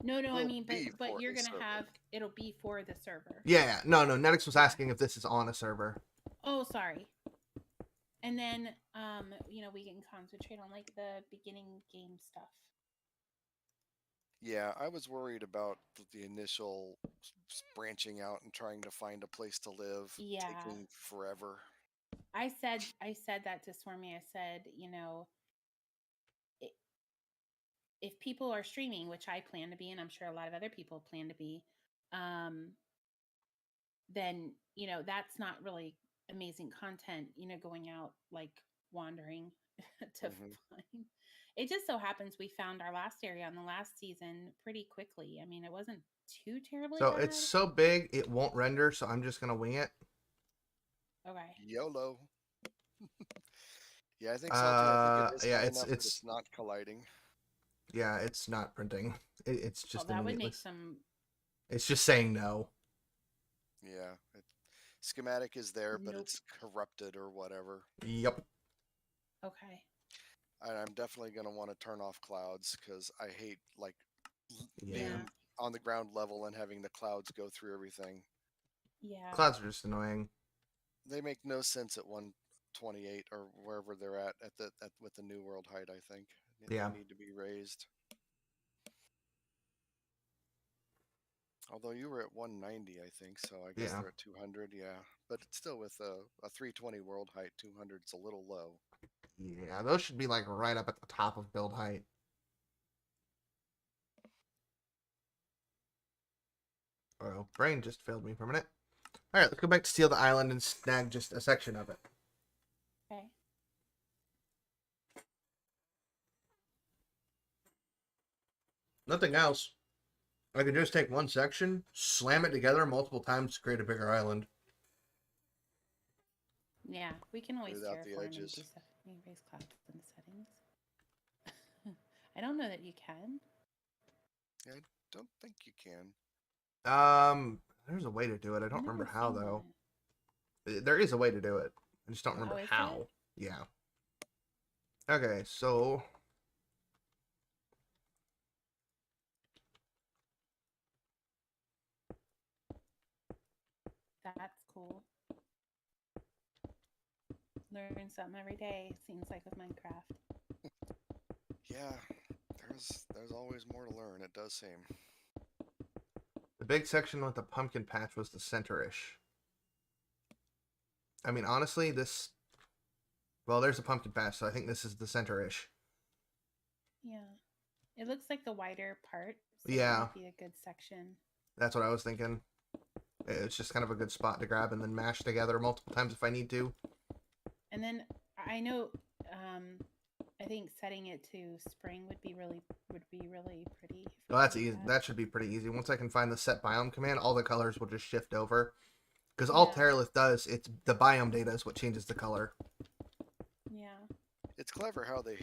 No, I Will mean, be but for you're a gonna server. have, it'll be for the server. Yeah, no, Netix was asking if this is on a server. Oh, sorry. And then, we can concentrate on like the beginning game stuff. Yeah, I was worried about the initial branching out and trying to find a place to live Yeah. taking forever. I said that to Stormy. I said, if people are streaming, which I plan to be, and I'm sure a lot of other people plan to be, then that's not really amazing content. Going out like wandering to find. It just so happens we found our last area on the last season pretty quickly. I mean, it wasn't too terribly So bad. it's so big it won't render, so I'm just gonna wing it. Okay. YOLO. Yeah, I think so too. I think it is yeah, high enough that it's not colliding. Yeah, it's not printing. It's just that would immediately. make some. It's just saying no. Yeah, schematic is there, but Nope. it's corrupted or whatever. Yep. Okay. And I'm definitely going to want to turn off clouds because I hate Yeah. being on the ground level and having the clouds go through everything. Yeah. Clouds are just annoying. They make no sense at 128 or wherever they're at with the new world height. I think Yeah. they need to be raised. Although you were at 190, I think, so I guess they're at 200. Yeah, but it's still with a 320 world height. 200 is a little low. Yeah, those should be like right up at the top of build height. Oh, brain just failed me for a minute. All right, let's go back to Steal the Island and snag just a section of it. Okay. Nothing else. I could just take one section, slam it together multiple times to create a bigger island. Yeah, we can always Without the terraform and do edges. stuff. Let me raise clouds in the settings. I don't know that you can. Yeah, I don't think you can. There's a way to do it. I don't remember how seen though. There is a way to do it. I just don't remember is how. it? Yeah. Okay, so That's cool. Learn something every day, seems like, with Minecraft. Yeah, there's always more to learn. It does seem. the big section with the pumpkin patch was the center-ish. I mean, honestly, this... Well, there's a pumpkin patch, so I think this is the center-ish. Yeah. It looks like the wider part. So Yeah. That might be a good section. That's what I was thinking. It's just kind of a good spot to grab and then mash together multiple times if I need to. And then I know, I think setting it to spring would be really pretty. If we Well, that's could do easy. That should be pretty easy. Once I can find the set biome command, all the colors will just shift over. Because all Yeah. Terralith does, it's the biome data is what changes the color. Yeah. It's clever how they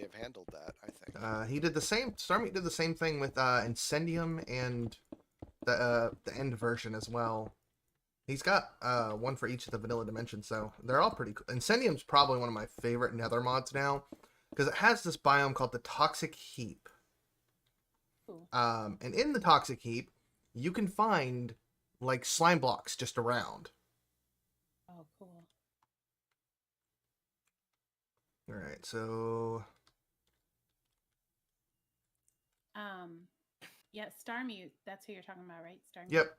have handled that. I think. He did the same. Starmie did the same thing with Incendium and the end version as well. He's got one for each of the vanilla dimensions, so they're all pretty cool. Incendium's probably one of my favorite Nether mods now because it has this biome called the Toxic Heap. Ooh. And in the Toxic Heap, you can find like slime blocks just around. Oh, cool. All right, so Yeah, Starmute. That's who you're talking about, right? Starmute. yep,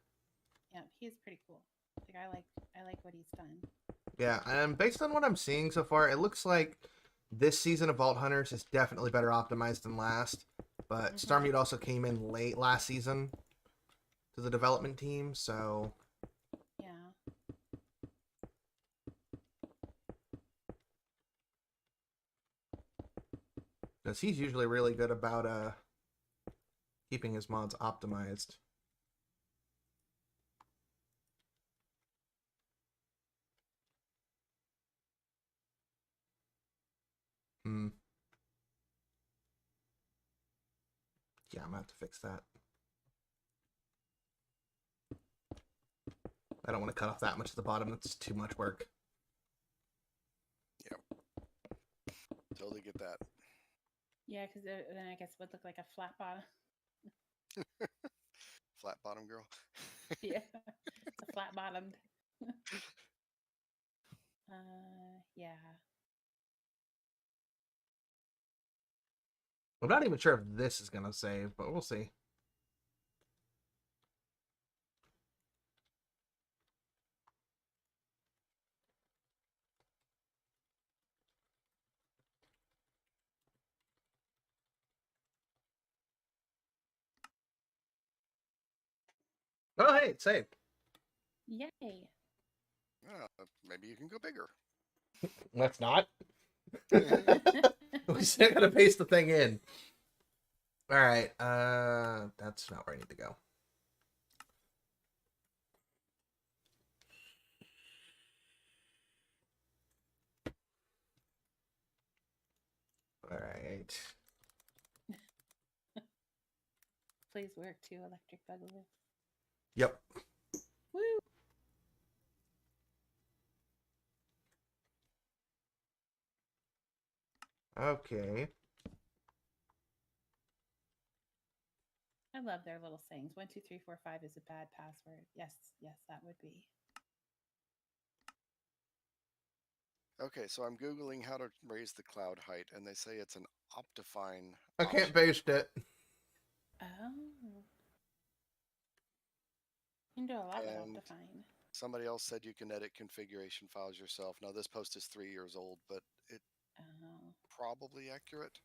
Yeah, he's pretty cool. Like I like what he's done. yeah. And based on what I'm seeing so far, it looks like this season of Vault Hunters is definitely better optimized than last. But Starmute also came in late last season to the development team, so Yeah. because he's usually really good about keeping his mods optimized. Hmm. Yeah, I'm gonna have to fix that. I don't want to cut off that much at the bottom. That's too much work. Totally get that. Yeah, because then I guess it would look like a flat bottom. Flat bottom girl. Yeah, it's a flat bottomed. Yeah. I'm not even sure if this is gonna save, but we'll see. Oh, hey, it's saved. Yay. Maybe you can go bigger. Let's not. We still gotta paste the thing in. All right. That's not where I need to go. All right. Please work too, Electric Boogaloo. Yep. Woo! Okay. I love their little sayings. 1, 2, 3, 4, 5 is a bad password. Yes, that would be. Okay, so I'm googling how to raise the cloud height, and they say it's an Optifine. I can't paste it. Oh. You can do a lot with And Optifine. somebody else said you can edit configuration files yourself. Now this post is 3 years old, but it Oh. probably accurate.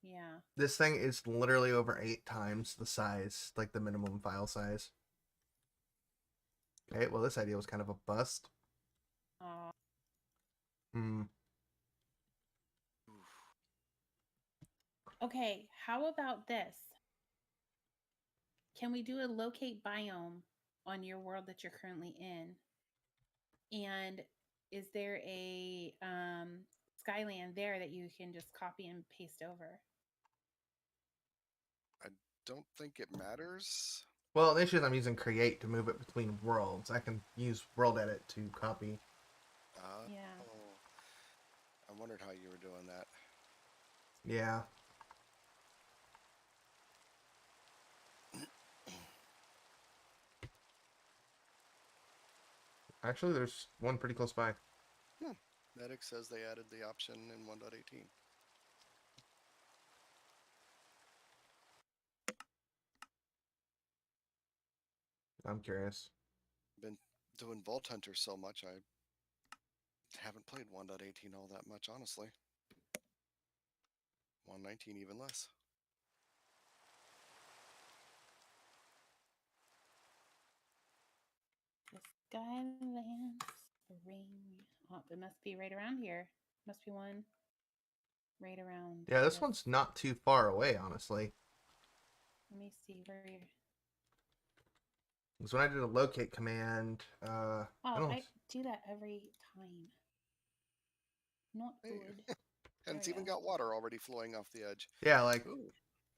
Yeah. This thing is literally over 8 times the size, like the minimum file size. Okay, well, this idea was kind of a bust. Aw. Hmm. Okay, how about this? Can we do a locate biome on your world that you're currently in? And is there a Skyland there that you can just copy and paste over? I don't think it matters. Well, the issue is I'm using create to move it between worlds. I can use world edit to copy. Yeah. I wondered how you were doing that. Yeah. Actually, there's one pretty close by. Medic says they added the option in 1.18. I'm curious. Been doing Vault Hunter so much, I haven't played 1.18 all that much, honestly. 1.19 even less. Skylands Ring. Oh, it must be right around here. Must be one right around. Yeah, this one's not too far away, honestly. Let me see where you're. Because when I did a locate command, I do that every time. Not good. And it's even got water already flowing off the edge. Yeah, like. Ooh,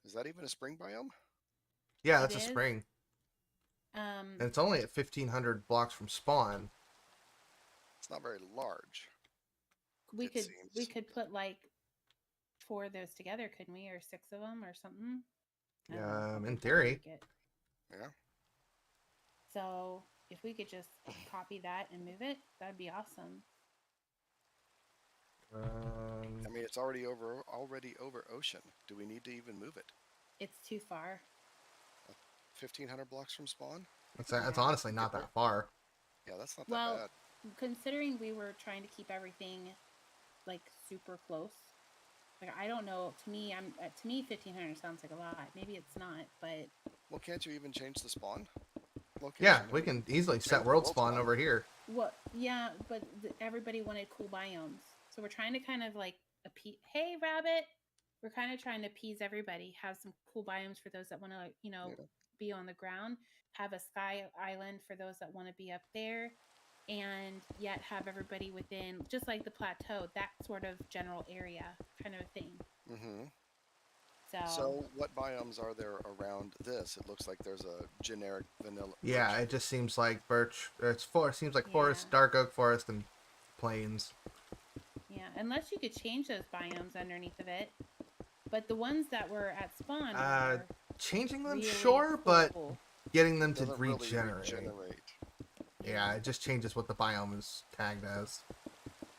is that even a spring biome? Yeah, that's a spring. And it's only at 1,500 blocks from spawn. It's not very large. We could put like 4 of those together, couldn't we, or 6 of them, or something? In theory. Yeah. So if we could just copy that and move it, that'd be awesome. I mean, it's already over ocean. Do we need to even move it? It's too far. 1,500 blocks from spawn? That's honestly not that far. Yeah, that's not that Well, bad. considering we were trying to keep everything like super close, like I don't know. To me, 1,500 sounds like a lot. Maybe it's not, but well, can't you even change the spawn location? Yeah, we can easily set world spawn over here. What? Yeah, but everybody wanted cool biomes, so we're trying to kind of like appease. Hey, rabbit, we're kind of trying to appease everybody. Have some cool biomes for those that want to, be on the ground. Have a sky island for those that want to be up there, and yet have everybody within, just like the plateau, that sort of general area kind of a thing. Mm-hmm. So what biomes are there around this? It looks like there's a generic vanilla. Yeah, birch. it just seems like birch. It seems like forest, dark oak forest, and plains. Yeah, unless you could change those biomes underneath of it. But the ones that were at spawn were changing them, really sure, but getting them to Doesn't regenerate. Really regenerate. Yeah, it just changes what the biome is tagged as.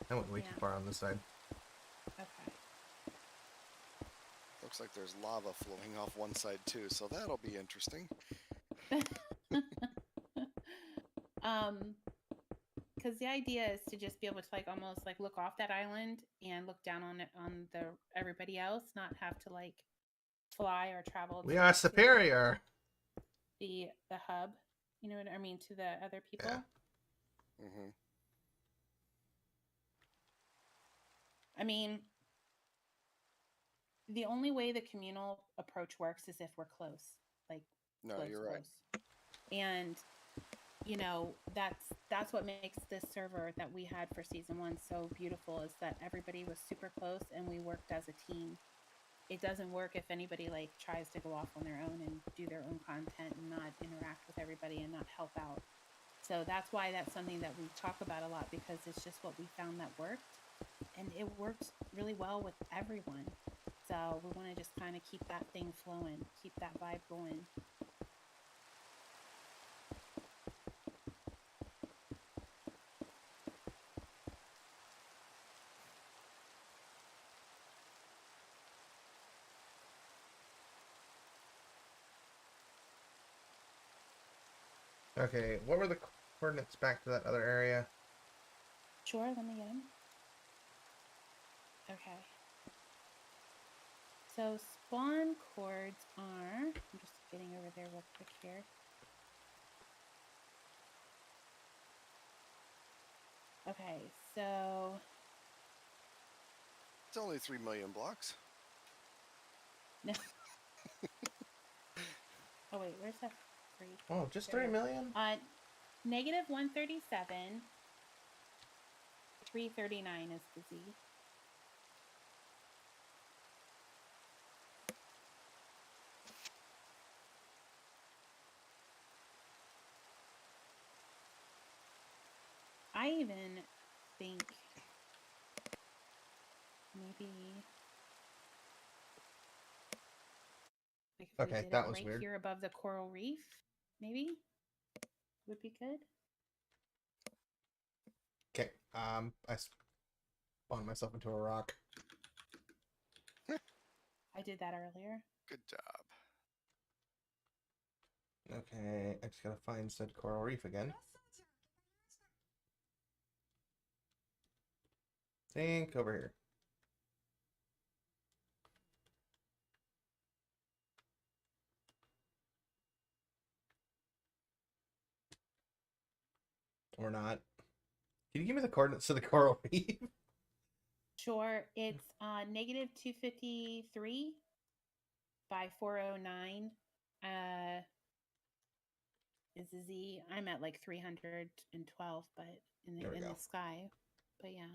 I went way too far on this side. Okay. Looks like there's lava flowing off one side too, so that'll be interesting. Because the idea is to just be able to like almost like look off that island and look down on everybody else, not have to like fly or travel. We are superior. The hub, you know what I mean, to the other people. Yeah. Mm-hmm. I mean, the only way the communal approach works is if we're close. Like, no, you're right. And that's what makes this server that we had for season 1 so beautiful, is that everybody was super close and we worked as a team. It doesn't work if anybody like tries to go off on their own and do their own content and not interact with everybody and not help out. So that's why that's something that we talk about a lot, because it's just what we found that worked, and it works really well with everyone. So we want to just kind of keep that thing flowing, keep that vibe going. Okay, what were the coordinates back to that other area? Sure, let me get them. Okay. So spawn chords are, I'm just getting over there real quick here. Okay, so it's only 3 million blocks. No. Oh wait, where's that? Oh, just 3 million? Negative 137. 339 is the Z. I even think maybe like if we did that it was right weird. here above the coral reef, maybe would be good. Okay, I spawned myself into a rock. I did that earlier. Good job. Okay, I just gotta find said coral reef again. Think over here. Or not. Can you give me the coordinates to the coral reef? Sure, it's negative 253 by 409 is the Z. I'm at like 312, but in There we go. the sky. But yeah.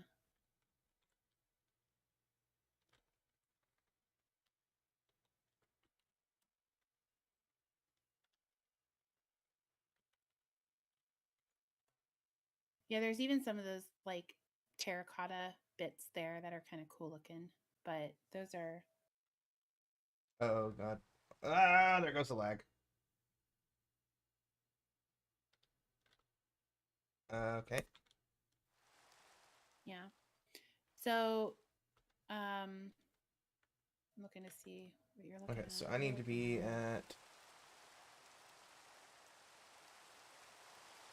Yeah, there's even some of those like terracotta bits there that are kind of cool looking, but those are Oh god. Ah, there goes the lag. Okay. yeah. So I'm looking to see what you're looking Okay, at. so What I are you need to be looking at...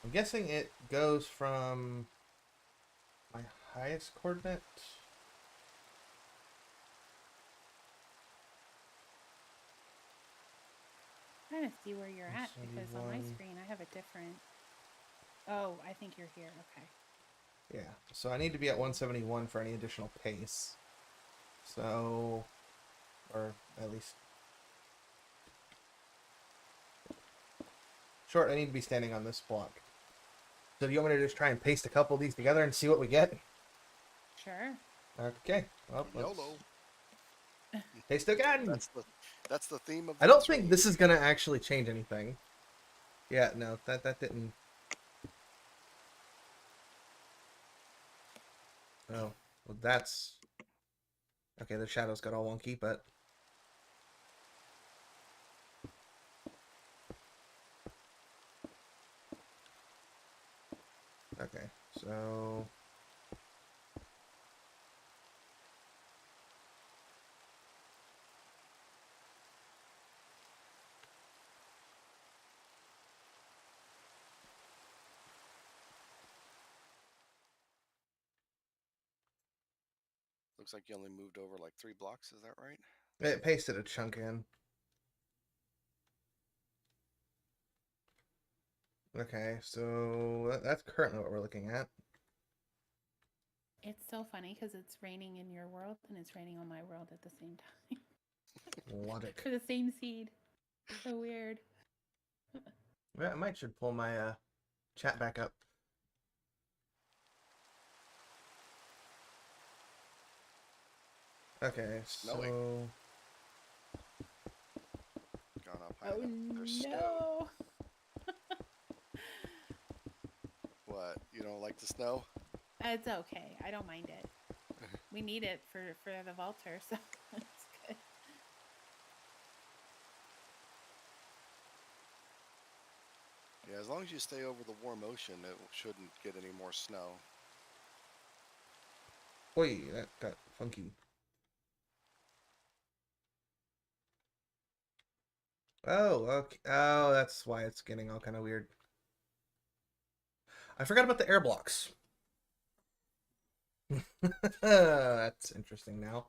I'm guessing it goes from my highest coordinate. I'm trying to see where you're at because on my 71. screen I have a different. Oh, I think you're here. Okay. Yeah, so I need to be at 171 for any additional pace. So, or at least... Short, I need to be standing on this block. So do you want me to just try and paste a couple of these together and see what we get? Sure. Okay, well, let's YOLO. paste again! That's the theme of I the don't think stream. this is going to actually change anything. Yeah, no, that didn't... Oh, well, that's... Okay, the shadows got all wonky, but... Okay, so... Looks like you only moved over like 3 blocks. Is that right? It pasted a chunk in. Okay, so that's currently what we're looking at. It's so funny because it's raining in your world and it's raining on my world at the same time. Logic. For the same seed. So weird. Yeah, I might should pull my chat back up. Okay, Snowing. so... Gone up high Oh enough. There's snow. no. What? You don't like the snow? It's okay. I don't mind it. We need it for the vaulter, so it's good. Yeah, as long as you stay over the warm ocean, it shouldn't get any more snow. Wait, that got funky. Oh, okay. Oh, that's why it's getting all kind of weird. I forgot about the air blocks. That's interesting now.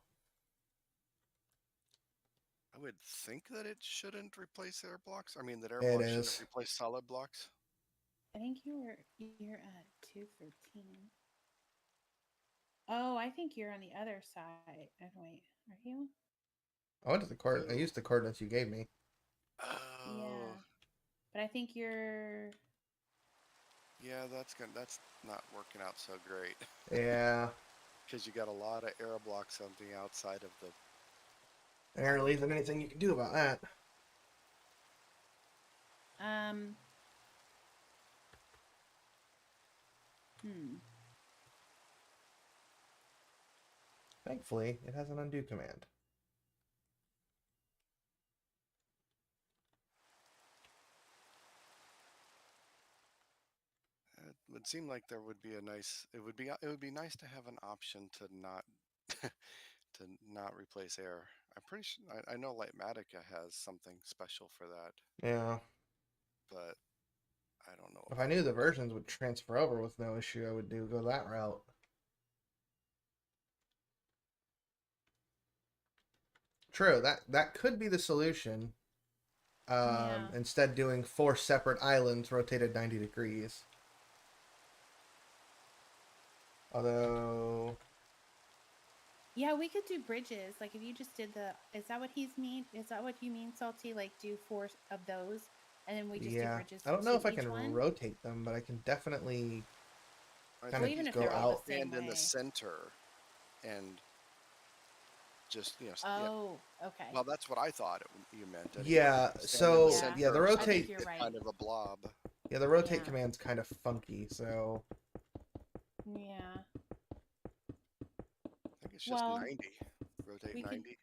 I would think that it shouldn't replace air blocks. I mean, that air It blocks shouldn't is. replace solid blocks. I think you're at 213. Oh, I think you're on the other side. Oh, wait, are you? I went to the I used the coordinates you gave me. Oh. Yeah, but I think you're. Yeah, that's not working out so great. Yeah. Because you got a lot of air blocks on the outside of the... There really isn't anything you can do about that. Thankfully, it has an undo command. It would seem like there would be a nice... It would be nice to have an option to not to not replace air. I'm pretty sure I know Lightmatica has something special for that, Yeah. but I don't know If if I it knew the works. versions would transfer over with no issue, I would go that route. True, that could be the solution. Yeah. Instead doing 4 separate islands rotated 90 degrees. Although, Yeah, we could do bridges. Like if you just did is that what he's mean? Is that what you mean, Salty? Like do 4 of those, and then we just do yeah. bridges I don't know to if I each can one. rotate them, but I can definitely I kind Well, of think even he's if go they're all the out. same stand in the way. center and just yeah. Oh, okay. Well, that's what I thought you meant. Anyway. Yeah, Stand in the so Yeah. center yeah, the so I think rotate, you're right. kind of a blob. yeah, the rotate Yeah. command's kind of funky. So Yeah. I think it's just Well, 90. Rotate we could 90.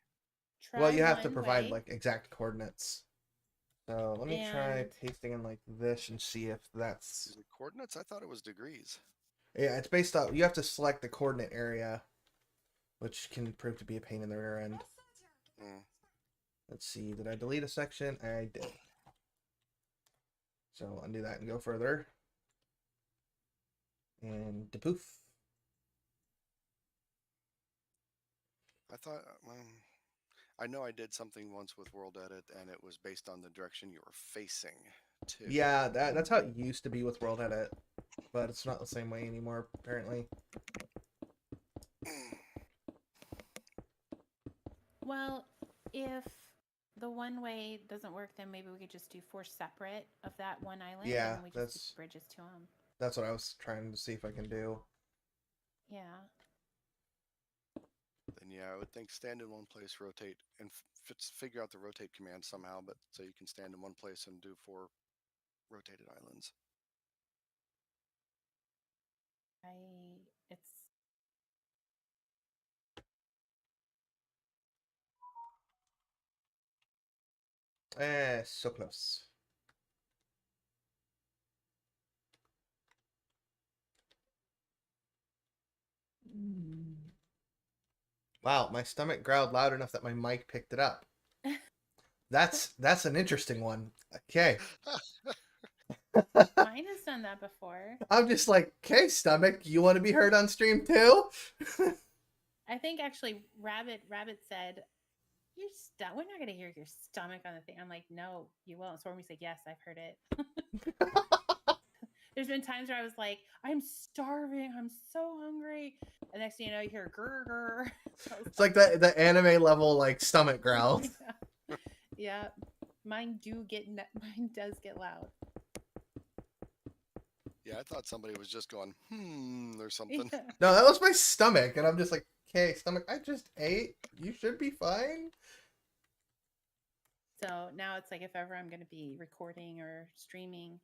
try well, you have to one provide way. like exact coordinates. So let me try And pasting in like this and see if that's Is it coordinates? I thought it was degrees. yeah. It's based off. You have to select the coordinate area, which can prove to be a pain in the rear end. Mm. Let's see. Did I delete a section? I did. So undo that and go further. And poof. I thought, I know I did something once with World Edit, and it was based on the direction you were facing, too. Yeah, that's how it used to be with World Edit, but it's not the same way anymore, apparently. well, if the one way doesn't work, then maybe we could just do 4 separate of that one island. Yeah, and we just that's- do bridges to them. That's what I was trying to see if I can do. Yeah. Then yeah, I would think stand in one place, rotate, and figure out the rotate command somehow. But so you can stand in one place and do 4 rotated islands. It's So close. Wow, my stomach growled loud enough that my mic picked it up. That's an interesting one. Okay. mine has done that before. I'm just like, okay, stomach, you want to be heard on stream too? I think actually Rabbit said, "Your we're not gonna hear your stomach on the thing." I'm like, "No, you won't." Stormy said, "Yes, I've heard it." There's been times where I was like, "I'm starving. I'm so hungry," and next thing you know, you hear grr grr. So It's like the anime level like stomach growl. Yeah, mine does get loud. Yeah, I thought somebody was just going or something. Yeah. No, that was my stomach, and I'm just like, okay, stomach, I just ate. You should be fine. So now it's like if ever I'm going to be recording or streaming,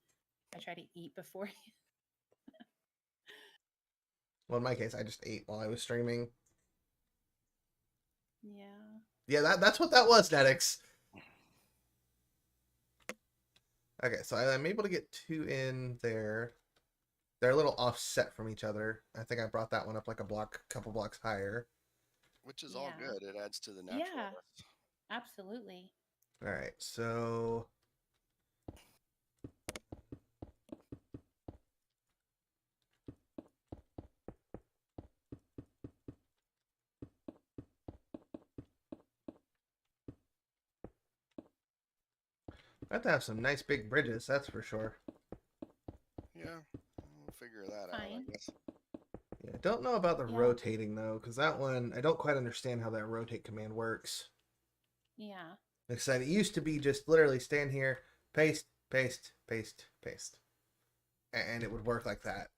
I try to eat before. Well, in my case, I just ate while I was streaming. Yeah. Yeah, that's what that was, Netix. Okay, so I'm able to get 2 in there. They're a little offset from each other. I think I brought that one up like a couple blocks higher. Which is all Yeah. good. It adds to the naturalness. Absolutely. All right, so I have to have some nice big bridges, that's for sure. Yeah, we'll figure that out, I Fine. guess. Yeah, I don't know about the Yeah. rotating though, because that one I don't quite understand how that rotate command works. Yeah. Like I said, it used to be just literally stand here, paste, paste, paste, paste, and it would work like that.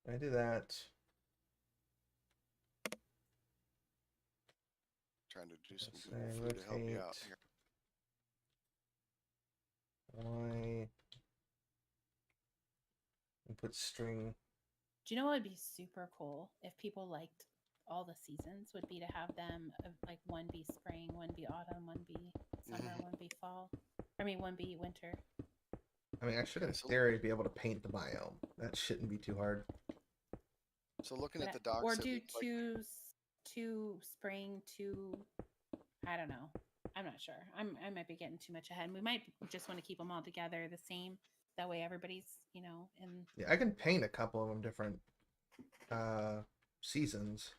I do that. Trying to do some Let's Google say food to help you out rotate. here. Y and put string. Do you know what would be super cool if people liked all the seasons? Would be to have them like one be spring, one be autumn, one be summer, one be fall. I mean, one be winter. I mean, I should in Okay, so- theory be able to paint the biome. That shouldn't be too hard. So looking at But- the docs, or it do looks like- two spring, two. I don't know. I'm not sure. I might be getting too much ahead. We might just want to keep them all together the same. That way, everybody's in. Yeah, I can paint a couple of them different seasons.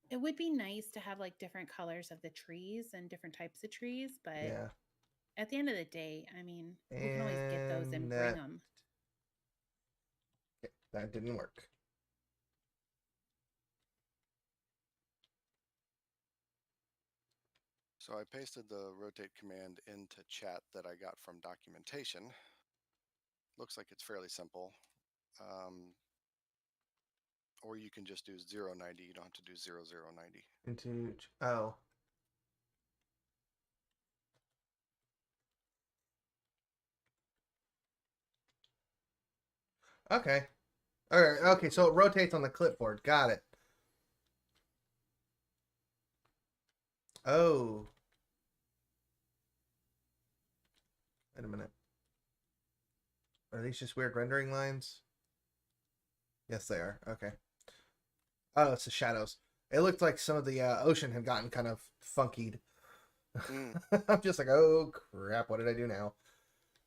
It would be nice to have like different colors of the trees and different types of trees, but Yeah. at the end of the day, I mean, we can always get those and And bring them. that didn't work. So I pasted the rotate command into chat that I got from documentation. Looks like it's fairly simple. Or you can just do 090. You don't have to do 0090. Into oh. Okay. All right. Okay. So it rotates on the clipboard. Got it. Oh. Wait a minute. Are these just weird rendering lines? Yes, they are. Okay. Oh, it's the shadows. It looked like some of the ocean had gotten kind of funkied. Mm. I'm just like, oh crap! What did I do now?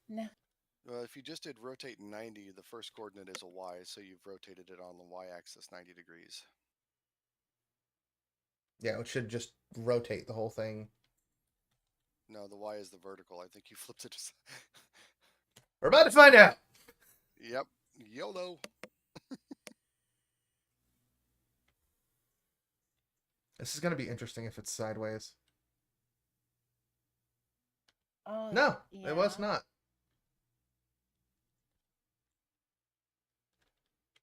No. Well, if you just did rotate 90, the first coordinate is a y, so you've rotated it on the y-axis 90 degrees. Yeah, it should just rotate the whole thing. No, the y is the vertical. I think you flipped it. We're about to find out. Yep, YOLO. This is gonna be interesting if it's sideways. Oh, No, yeah. it was not.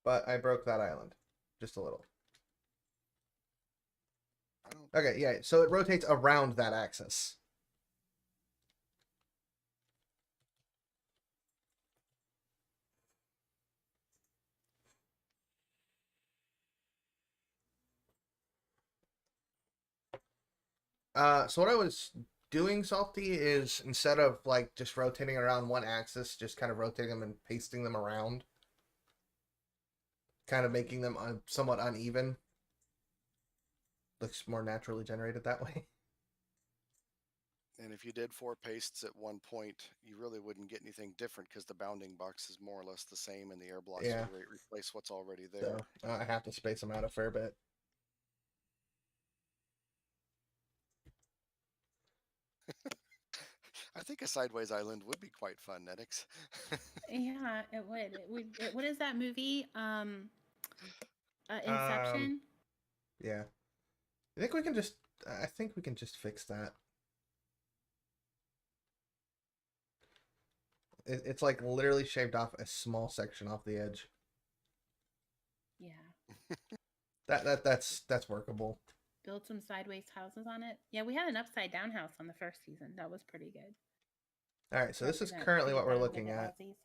But I broke that island. Just a little. Okay, yeah, so it rotates around that axis. So what I was doing, Salty, is instead of like just rotating around one axis, just kind of rotating them and pasting them around. Kind of making them somewhat uneven. Looks more naturally generated that way. And if you did 4 pastes at one point, you really wouldn't get anything different because the bounding box is more or less the same and the air blocks Yeah. will replace what's already there. So I have to space them out a fair bit. I think a sideways island would be quite fun, Netix. Yeah, it would. It would. What is that movie? Inception. Yeah. I think we can just. I think we can just fix that. It's like literally shaved off a small section off the edge. Yeah. That's workable. Build some sideways houses on it. Yeah, we had an upside down house on the first season. That was pretty good. All right, so this is Represent currently the what we're island looking of at. Aussies.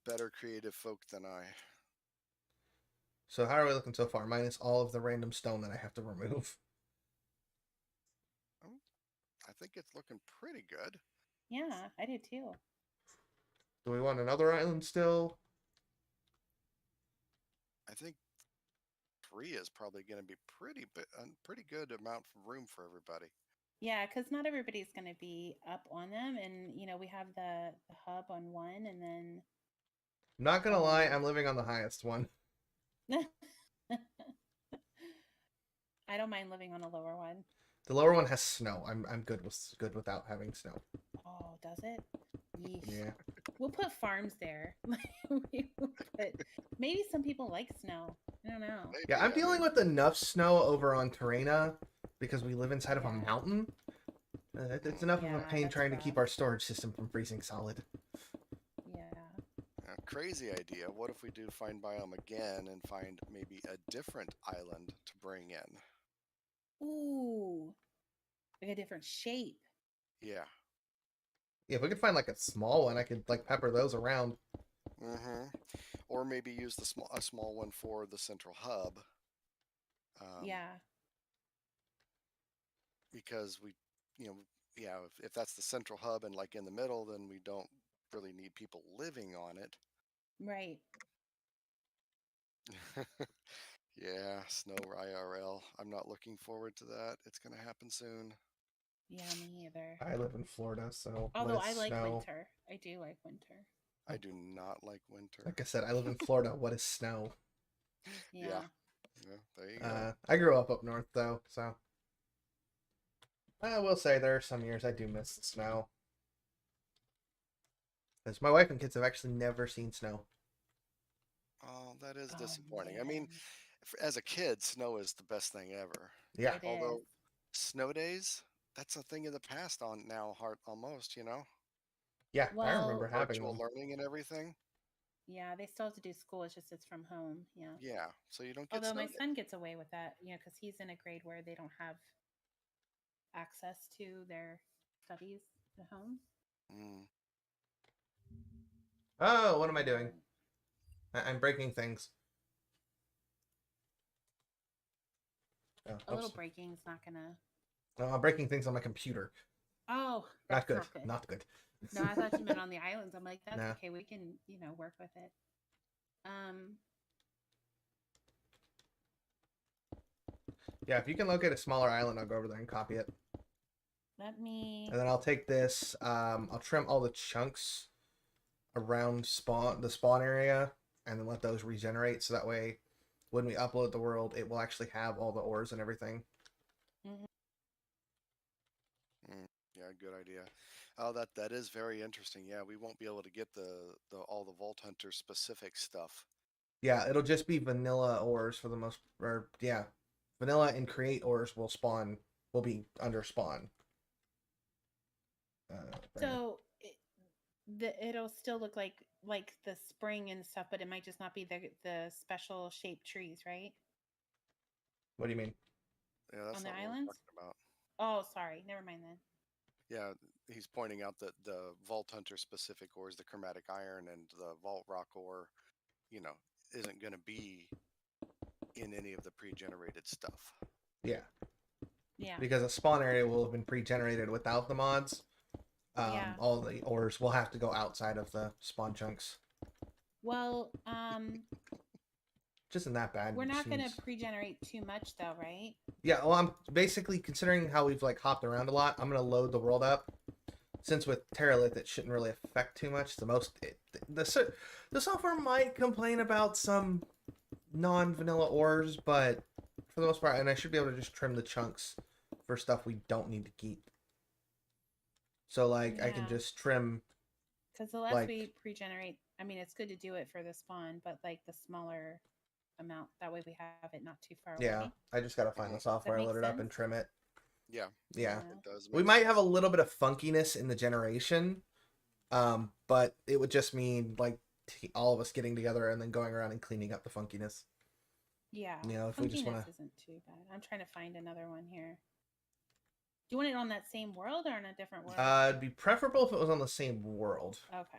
Better creative folk than I. So how are we looking so far? Minus all of the random stone that I have to remove. I think it's looking pretty good. Yeah, I do too. Do we want another island still? I think 3 is probably going to be pretty good amount of room for everybody. Yeah, because not everybody's going to be up on them, and we have the hub on one, and then Not gonna lie, I'm living on the highest one. I don't mind living on a lower one. The lower one has snow. I'm good without having snow. Oh, does it? Yeesh. Yeah. We'll put farms there. Maybe some people like snow. I don't know. Maybe, Yeah, I'm dealing with enough snow over on Terrena because we live inside of a mountain. It's enough of a pain trying to keep our storage system from freezing solid. Yeah. Crazy idea. What if we do find biome again and find maybe a different island to bring in? Ooh. Like a different shape. Yeah. Yeah, if we could find like a small one, I could like pepper those around. Mm-hmm. Or maybe use a small one for the central hub. Yeah. Because if that's the central hub and like in the middle, then we don't really need people living on it. Right. Yeah, snow IRL. I'm not looking forward to that. It's going to happen soon. Yeah, me either. I live in Florida, so Although I let it like snow. winter. I do like winter. I do not like winter. Like I said, I live in Florida. What is snow? Yeah. Yeah, there you go. I grew up north though, so I will say there are some years I do miss the snow. Because my wife and kids have actually never seen snow. Oh, that is Oh, disappointing. I mean, man. as a kid, snow is the best thing ever. Yeah. It is. Although snow days, that's a thing of the past on now, heart almost, you know? Yeah, I remember Well, having Virtual them. learning and everything. yeah, they still have to do school. It's just it's from home. Yeah. Yeah, so you don't get Although snow my days. son gets away with that, because he's in a grade where they don't have access to their studies at home. Mm. Oh, what am I doing? Um, I'm breaking things. a Oh, little oops. breaking is not gonna. No, I'm breaking things on my computer. Oh, Not that's good. not good. Not good. No, I thought you meant on the islands. I'm like, that's No. okay. We can, work with it. Um, Yeah, if you can locate a smaller island, I'll go over there and copy it. let me. And then I'll take this. I'll trim all the chunks around the spawn area, and then let those regenerate. So that way, when we upload the world, it will actually have all the ores and everything. Mhm. Mm. Yeah, good idea. Oh, that is very interesting. Yeah, we won't be able to get the all the Vault Hunter specific stuff. Yeah, it'll just be vanilla ores for the most. Or yeah, vanilla and create ores will be under spawn. There. So it'll still look like the spring and stuff, but it might just not be the special shaped trees, right? What do you mean? Yeah, that's On the not what we're islands. talking about. Oh, sorry. Never mind then. Yeah, he's pointing out that the Vault Hunter specific ores, the chromatic iron and the Vault Rock ore, you know, isn't going to be in any of the pre-generated stuff. Yeah, Yeah. because a spawn area will have been pre-generated without the mods. Yeah. All the ores will have to go outside of the spawn chunks. Well, Just isn't that bad. we're It not going to seems. pre-generate too much though, right? Yeah, well, I'm basically considering how we've like hopped around a lot. I'm gonna load the world up. Since with Terralith, it shouldn't really affect too much. The software might complain about some non-vanilla ores, but for the most part, and I should be able to just trim the chunks for stuff we don't need to keep. So like I can Yeah. just trim Because the less like we pre-generate, I mean, it's good to do it for the spawn, but like the smaller amount, that way we have it not too far yeah. away. I just gotta find the Mhm. software, make load it up, and sense? trim it. Yeah, Yeah, it does we make might have a sense. little bit of funkiness in the generation, but it would just mean like all of us getting together and then going around and cleaning up the funkiness. Yeah. You know, if we just Funkiness want to. isn't too bad. I'm trying to find another one here. Do you want it on that same world or on a different world? It'd be preferable if it was on the same world. Okay.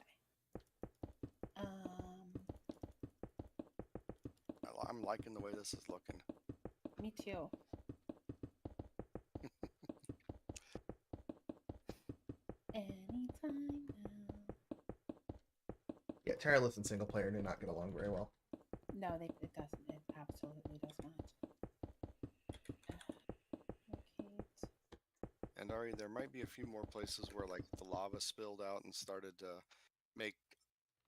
I'm liking the way this is looking. Me too. Anytime now. Yeah, Terralith and single player do not get along very well. No, it doesn't. It absolutely does not. Locate. And Ari, there might be a few more places where like the lava spilled out and started to make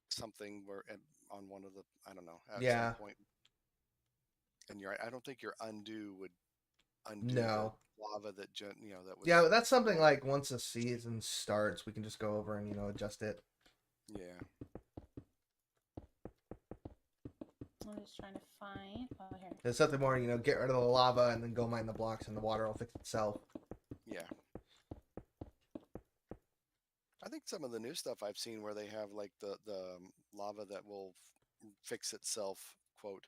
something where on one of the I don't know at some Yeah, point. And I don't think your undo would undo the no. lava that that Yeah, was. but that's something like once the season starts, we can just go over and adjust it. Yeah. I'm just trying to find. Oh, here. There's something more, get rid of the lava and then go mine the blocks and the water will fix itself. Yeah. I think some of the new stuff I've seen where they have like the lava that will fix itself quote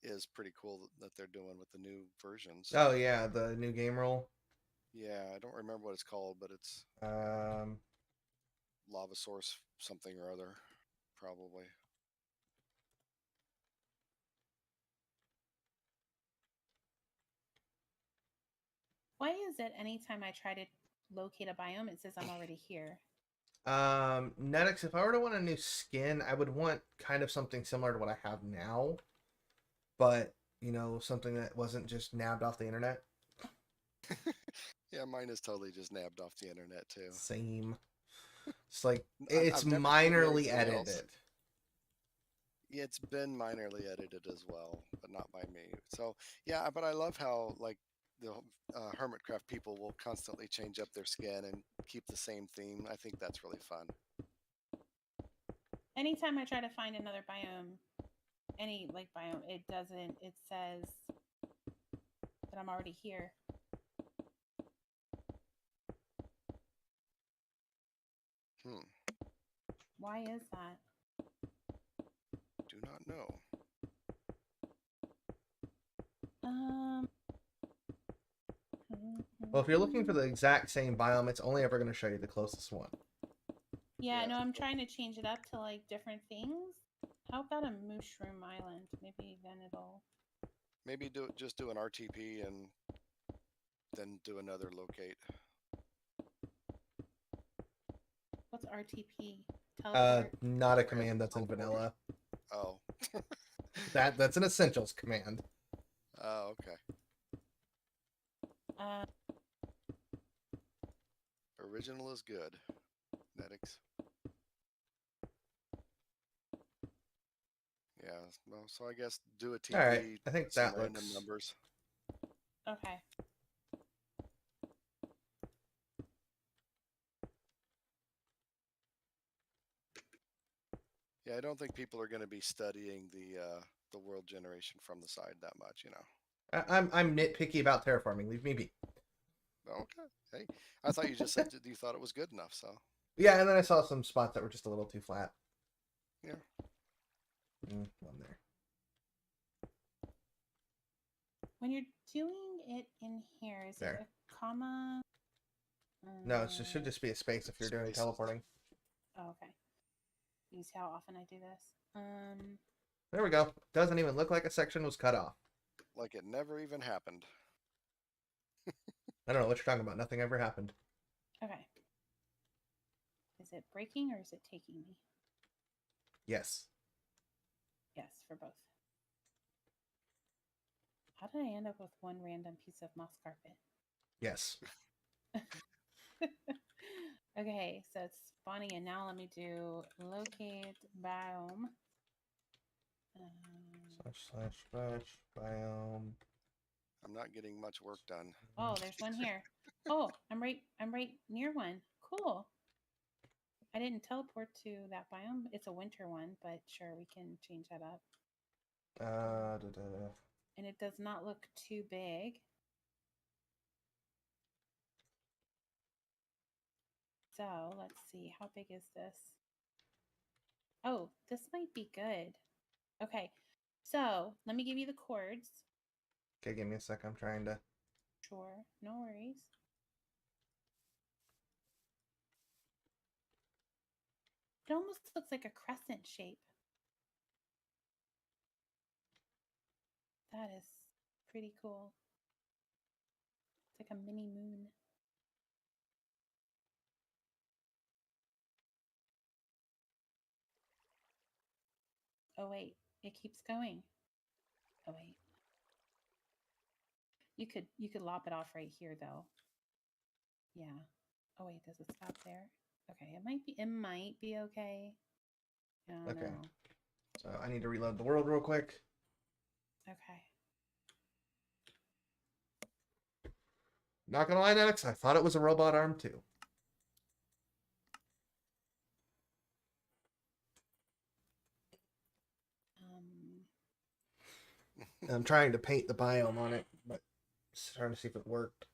is pretty cool that they're doing with the new versions. Oh yeah, the new game rule. Yeah, I don't remember what it's called, but it's Um, lava source something or other, probably. Why is it anytime I try to locate a biome, it says I'm already here? Netix, if I were to want a new skin, I would want kind of something similar to what I have now, but something that wasn't just nabbed off the internet. Yeah, mine is totally just nabbed off the internet too. Same. It's like it's I've never seen minorly anything else. edited. Yeah, it's been minorly edited as well, but not by me. So yeah, but I love how like the Hermitcraft people will constantly change up their skin and keep the same theme. I think that's really fun. Anytime I try to find another biome, any like biome, it doesn't. It says that I'm already here. Hmm. Why is that? Do not know. Um. Well, if you're looking for the exact same biome, it's only ever going to show you the closest one. Yeah, Yeah. no, I'm trying to change it up to like different things. How about a mushroom island? Maybe then it'll. Maybe just do an RTP and then do another locate. What's RTP? Teleport. Not a command that's in Teleport. vanilla. Oh. That's an essentials command. Oh, okay. Uh, Original is good. Netics. Yeah. Well, so I guess do a TP. All right, I think some that random looks. numbers. okay. Yeah, I don't think people are going to be studying the world generation from the side that much, you know. I'm nitpicky about terraforming. Leave me be. Okay. Hey, I thought you just said you thought it was good enough. So Yeah, and then I saw some spots that were just a little too flat. yeah. One there. When you're doing it in here, is There. it a comma? No, it should just be a space if you're doing Spaces. teleporting. Oh, okay. You see how often I do this? There we go. Doesn't even look like a section was cut off. Like it never even happened. I don't know what you're talking about. Nothing ever happened. Okay. Is it breaking or is it taking me? Yes. Yes, for both. How did I end up with one random piece of moss carpet? Yes. Okay, so it's spawning, and now let me do locate biome. // biome. I'm not getting much work done. Oh, there's one here. Oh, I'm right near one. Cool. I didn't teleport to that biome. It's a winter one, but sure, we can change that up. And it does not look too big. So let's see, how big is this? Oh, this might be good. Okay, so let me give you the chords. Okay, give me a sec. I'm trying to. Sure, no worries. It almost looks like a crescent shape. That is pretty cool. It's like a mini moon. Oh wait, it keeps going. Oh wait. You could lop it off right here though. Yeah. Oh wait, does it stop there? Okay, it might be okay. I don't Okay. know. So I need to reload the world real quick. Okay. Not gonna lie, Alex, I thought it was a robot arm too. I'm trying to paint the biome on it, but just trying to see if it worked.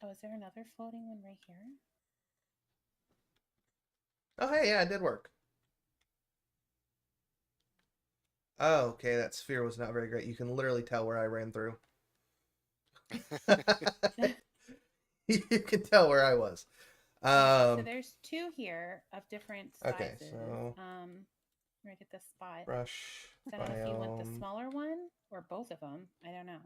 Oh, is there another floating one right here? Oh, hey, yeah, it did work. Oh, okay, that sphere was not very great. You can literally tell where I ran through. You can tell where I was. So there's two here of different sizes. Okay, so right at this spot. brush So I don't know if you want the biome. smaller one or both of them. I don't know.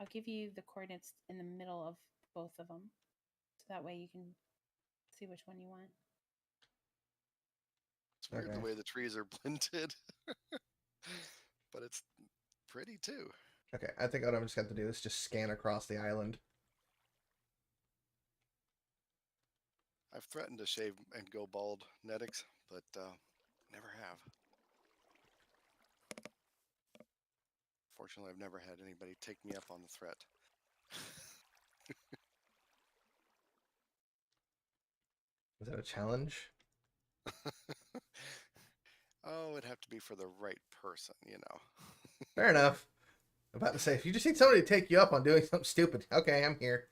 I'll give you the coordinates in the middle of both of them, so that way you can see which one you want. It's weird Okay. the way the trees are blended, but it's pretty too. Okay, I think what I'm just going to do is just scan across the island. I've threatened to shave and go bald, Netix, but never have. Fortunately, I've never had anybody take me up on the threat. Is that a challenge? Oh, it'd have to be for the right person, Fair enough. I'm about to say, if you just need somebody to take you up on doing something stupid, okay, I'm here.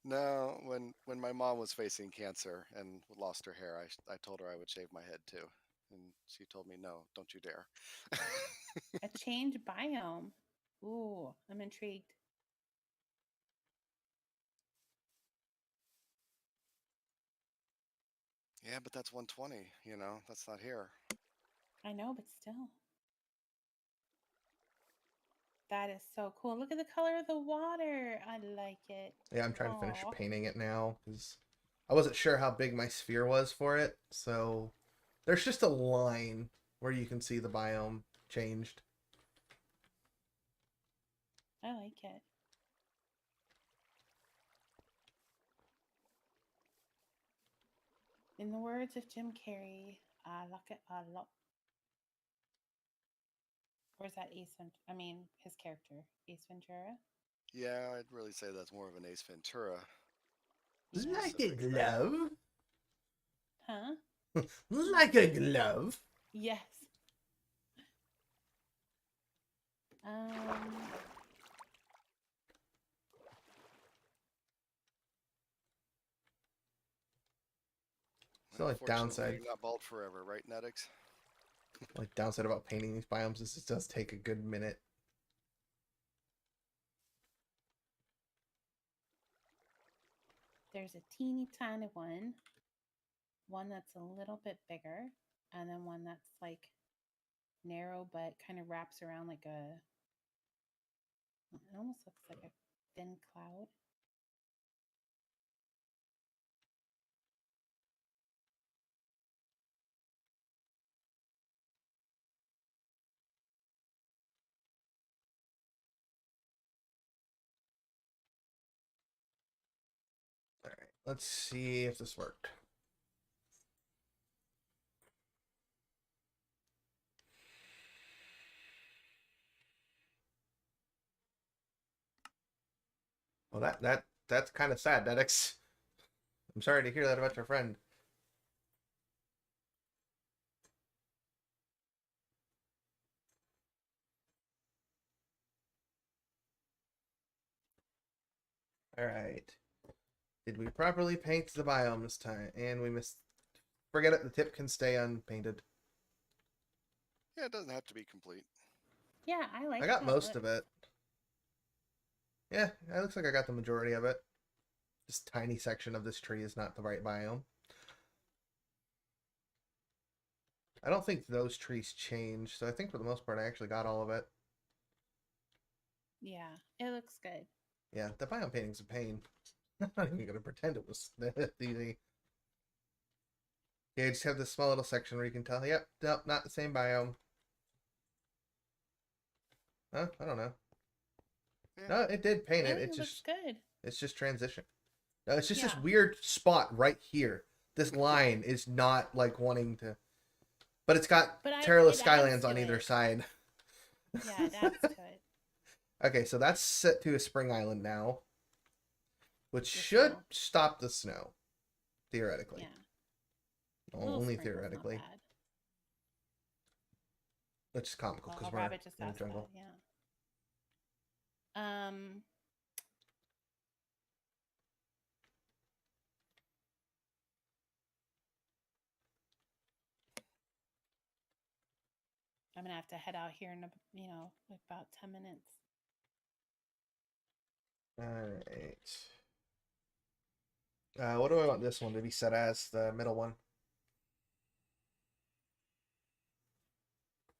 No, when my mom was facing cancer and lost her hair, I told her I would shave my head too, and she told me, "No, don't you dare." A change biome. Ooh, I'm intrigued. Yeah, but that's 120. That's not here. I know, but still. That is so cool. Look at the color of the water. I like it. Yeah, I'm trying to finish Aw. painting it now because I wasn't sure how big my sphere was for it. So there's just a line where you can see the biome changed. I like it. In the words of Jim Carrey, I like it a lot. Or is that his character, Ace Ventura? Yeah, I'd really say that's more of an Ace Ventura. Yeah. Like a Specific thing. glove. Huh? Like a glove. Yes. So like Unfortunately, downside, you're not bald forever, right, Netix? like downside about painting these biomes is it does take a good minute. There's a teeny tiny one that's a little bit bigger, and then one that's like narrow but kind of wraps around like it almost looks like a thin cloud. All right, let's see if this worked. Well, that's kind of sad, Dedix. I'm sorry to hear that about your friend. All right. Did we properly paint the biome this time? And we missed. Forget it. The tip can stay unpainted. Yeah, it doesn't have to be complete. Yeah, I like I got how most of it. Yeah, it looks like I got the majority of it. This tiny section of this tree is not the right biome. I don't think those trees change, so I think for the most part I actually got all of it. Yeah, it looks good. Yeah, the biome painting's a pain. I'm not even gonna pretend it was easy. Yeah, you just have this small little section where you can tell, yep, nope, not the same biome. Huh? I don't know. Yeah. No, it did paint Really, it. it looks good. It's just transition. No, it's just this Yeah. weird spot right here. This line is not like wanting to, but it's got But Terrorless it adds Skylands to on either it. side. Yeah, it adds to it. Okay, so that's set to a spring island now, which The should snow. stop the snow, theoretically. Yeah. Little Only sprinkles, not theoretically, bad. which is comical because Oh, we're rabbit just in the asked jungle. that. Yeah. I'm gonna have to head out here in about 10 minutes. All right. What do I want this one to be set as? The middle one.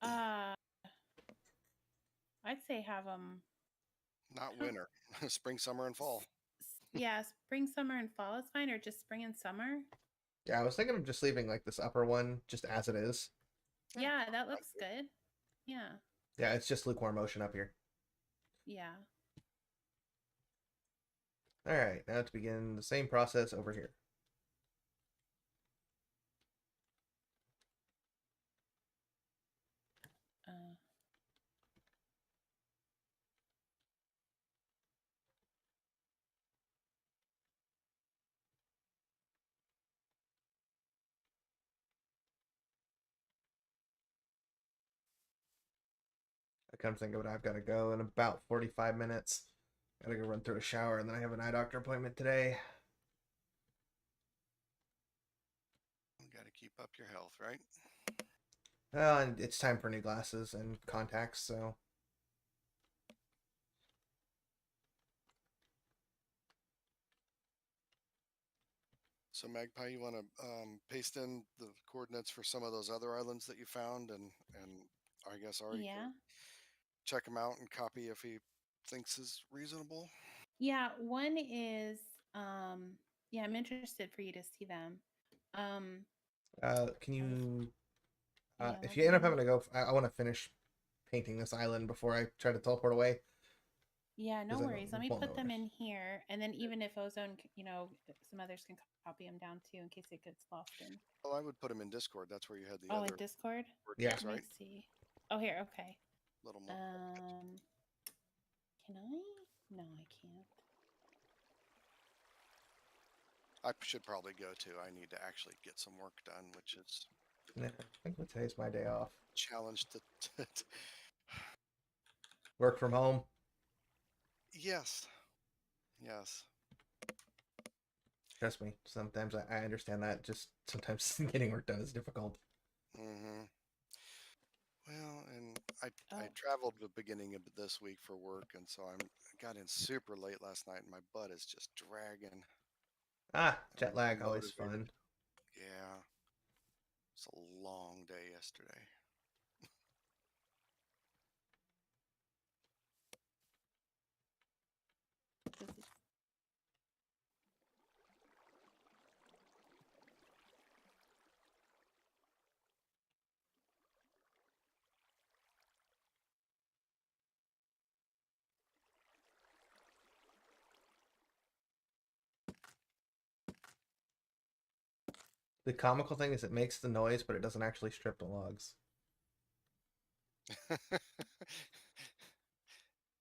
I'd say have them. Not winter, spring, summer, and fall. Yeah, spring, summer, and fall is fine, or just spring and summer. Yeah, I was thinking of just leaving like this upper one just as it is. Yeah, that looks good. Yeah. Yeah, it's just lukewarm motion up here. Yeah. All right, now to begin the same process over here. Uh, I come think of it, I've got to go in about 45 minutes. Gotta go run through a shower, and then I have an eye doctor appointment today. You got to keep up your health, right? Well, and it's time for new glasses and contacts, so. So Magpie, you want to paste in the coordinates for some of those other islands that you found, and I guess Ari yeah. can check them out and copy if he thinks is reasonable. Yeah, one is yeah, I'm interested for you to see them. Um Can I was you, yeah, if let you end up me having to go, I want to finish painting this island before I try to teleport away. yeah, no Because I worries. Let me won't know put them where. in here, and then even if Ozone, some others can copy them down too in case it gets lost in. Well, I would put them in Discord. That's where you had the Oh, in other Discord? Yeah. coordinates, Let me right? see. Oh, here, okay. Little more. Can I? No, I can't. I should probably go too. I need to actually get some work done, which is Yeah, I think today's my day off. challenge to. Work from home. Yes, yes. Trust me, sometimes I understand that. Just sometimes getting work done is difficult. Mm-hmm. Well, and I Oh, traveled the beginning of this week for work, and so I got in super late last night, and my butt is just dragging. Jet I'm lag, always motivated. fun. Yeah, it's a long day yesterday. this is The comical thing is it makes the noise, but it doesn't actually strip the logs.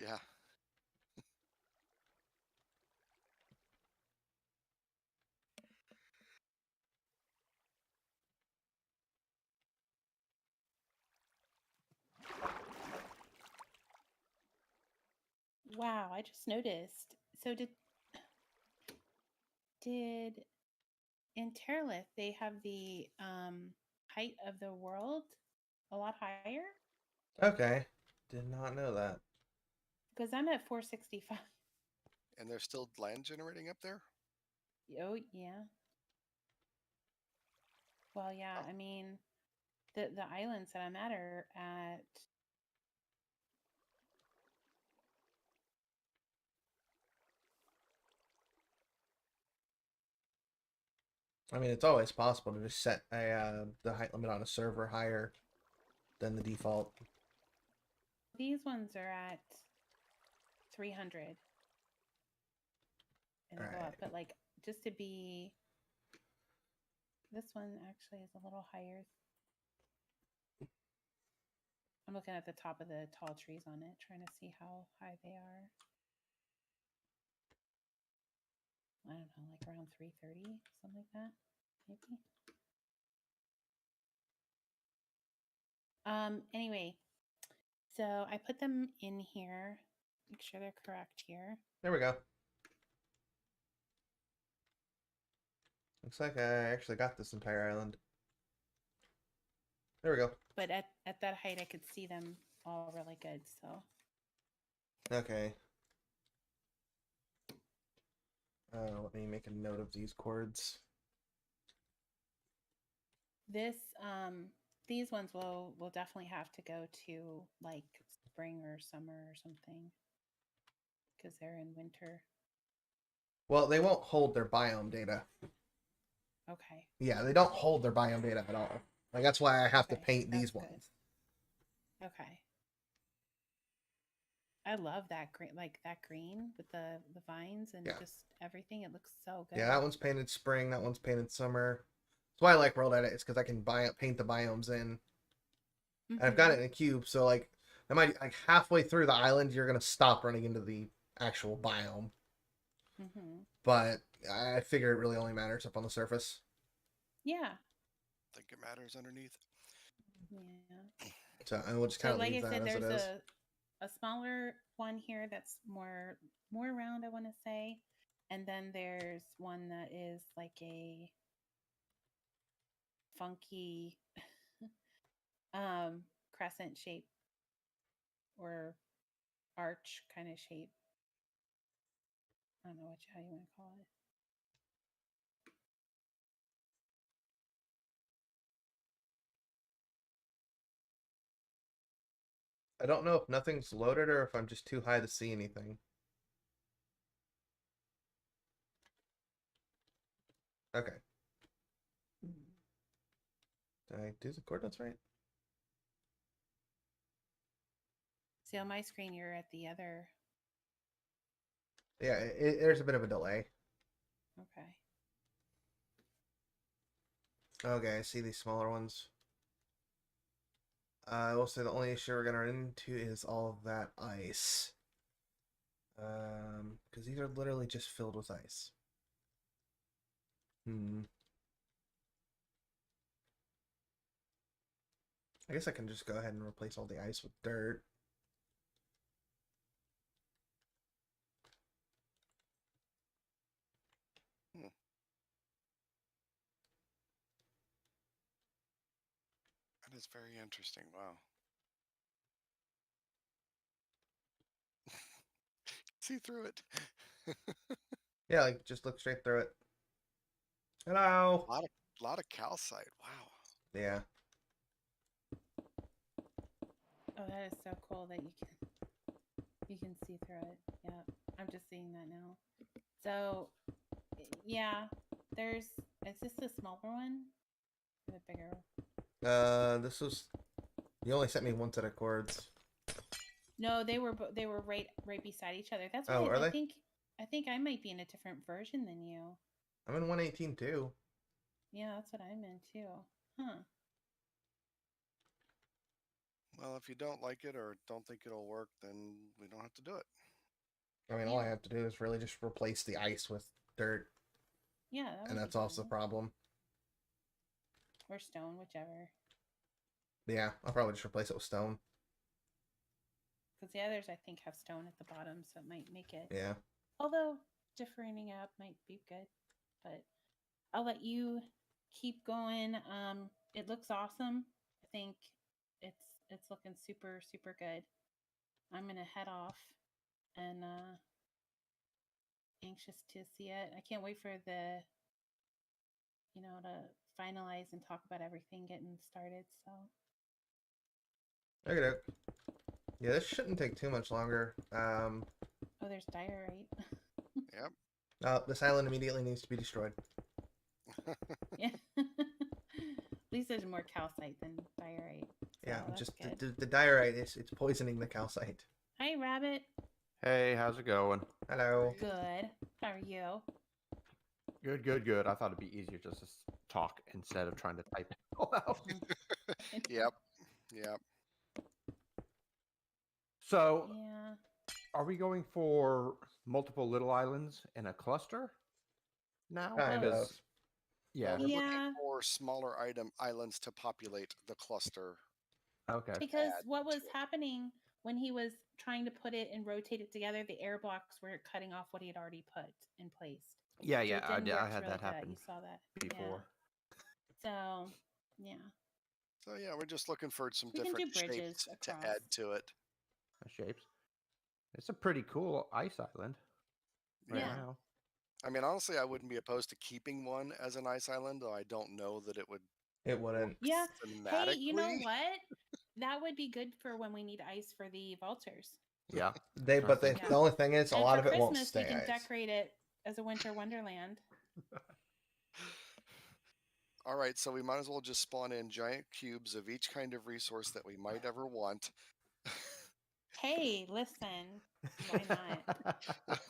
Yeah. wow, I just noticed. So did in Terralith they have the height of the world a lot higher? Okay, did not know that. Because I'm at 465. And there's still land generating up there? Oh, yeah. Well, yeah, Oh, I mean, the islands that I'm at are at I mean, it's always possible to just set the height limit on a server higher than the default. these ones are at 300 and they All go up, right. but like just to be this one actually is a little higher. I'm looking at the top of the tall trees on it, trying to see how high they are. I don't know, like around 330, something like that, maybe. Anyway, so I put them in here, make sure they're correct here. There we go. Looks like I actually got this entire island. There we go. But at that height, I could see them all really good. So Okay. Let me make a note of these chords. this, these ones will definitely have to go to like spring or summer or something because they're in winter. Well, they won't hold their biome data. Okay. Yeah, they don't hold their biome data at all. Like that's why I have to Okay, paint these that's good. ones. Okay. I love that green, like that green with the vines and Yeah. just everything. It looks so good. Yeah, that one's painted spring. That one's painted summer. That's why I like World Edit. It's because I can paint the biomes in. And I've got it in a cube, so like I might like halfway through the island, you're gonna stop running into the actual biome. Mm-hmm. But I figure it really only matters up on the surface. Yeah. Think it matters underneath. Yeah. So I will just So kind of like leave I that said, as it there's is. a smaller one here that's more round, I want to say, and then there's one that is like a funky crescent shape or arch kind of shape. I don't know how you want to call it. I don't know if nothing's loaded or if I'm just too high to see anything. Okay. Did I do the coordinates right? See, on my screen, you're at the other. Yeah, there's a bit of a delay. Okay. Okay, I see these smaller ones. I will say the only issue we're gonna run into is all of that ice. Because these are literally just filled with ice. I guess I can just go ahead and replace all the ice with dirt. That is very interesting. Wow. See through it. Yeah, like just look straight through it. Hello. Lot of calcite. Wow. Yeah. Oh, that is so cool that you can see through it. Yeah, I'm just seeing that now. So, yeah, is this the smaller one or the bigger? This was. You only sent me one set of chords. No, they were right beside each other. That's Oh, why are they? I think I might be in a different version than you. I'm in 118 too. Yeah, that's what I'm in too. Huh. Well, if you don't like it or don't think it'll work, then we don't have to do it. I mean, all I have to do is really just replace the ice with dirt. Yeah, and that's also the problem. Or stone, whichever. Yeah, I'll probably just replace it with stone. Because the others, I think, have stone at the bottom, so it might make it. Yeah. Although differing up might be good, but I'll let you keep going. It looks awesome. I think it's looking super good. I'm gonna head off and anxious to see it. I can't wait for the to finalize and talk about everything getting started. So. Okay. Yeah, this shouldn't take too much longer. Oh, there's diorite. Yep. This island immediately needs to be destroyed. Yeah. At least there's more calcite than diorite. So yeah, just the diorite it's poisoning the calcite. Hi, Rabbit. Hey, how's it going? Hello. Good. How are you? Good. I thought it'd be easier just to talk instead of trying to type it all out. Yep. So, yeah. Are we going for multiple little islands in a cluster now? Kind of. Yeah. Well, we're looking for smaller islands to populate the cluster. Okay. Because what was happening when he was trying to put it and rotate it together, the air blocks were cutting off what he had already put in place. Yeah, so I had that happen. You saw that before. Yeah. So, yeah. So yeah, we're just looking for some different shapes to add to it. Shapes. It's a pretty cool ice island. Right now. I mean, honestly, I wouldn't be opposed to keeping one as an ice island, though I don't know that it would. It wouldn't. Yeah. Hey, you know what? That would be good for when we need ice for the vultures. Yeah. The only thing is, a lot of it won't stay. We can decorate it as a winter wonderland. All right, so we might as well just spawn in giant cubes of each kind of resource that we might ever want. Hey, listen. Why not?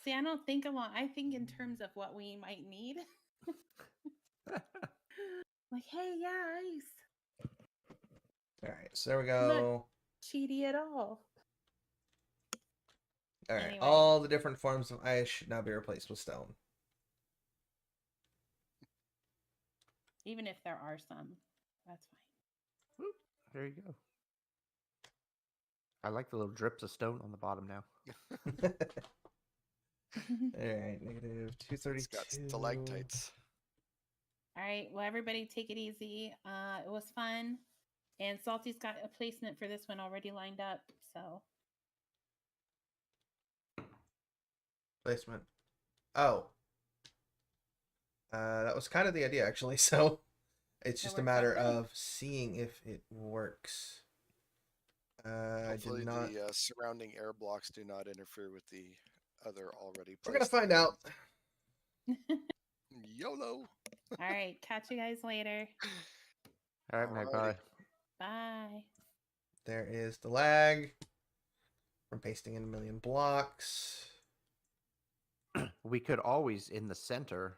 See, I don't think along. I think in terms of what we might need. Like, hey, yeah, ice. All right, so there we go. Cheaty at all. All right, Anyway. all the different forms of ice should now be replaced with stone. Even if there are some, that's fine. There you go. I like the little drips of stone on the bottom now. All right, negative It's 232. got stalactites. All right. Well, everybody take it easy. It was fun. And Salty's got a placement for this one already lined up. So Placement. Oh. That was kind of the idea, actually. So it's just a matter of seeing if it works. Hopefully I did not. the surrounding air blocks do not interfere with the other already placed. We're going to find out. YOLO. All right. Catch you guys later. All right, mate, bye. Bye. There is the lag from pasting in a million blocks. We could always, in the center,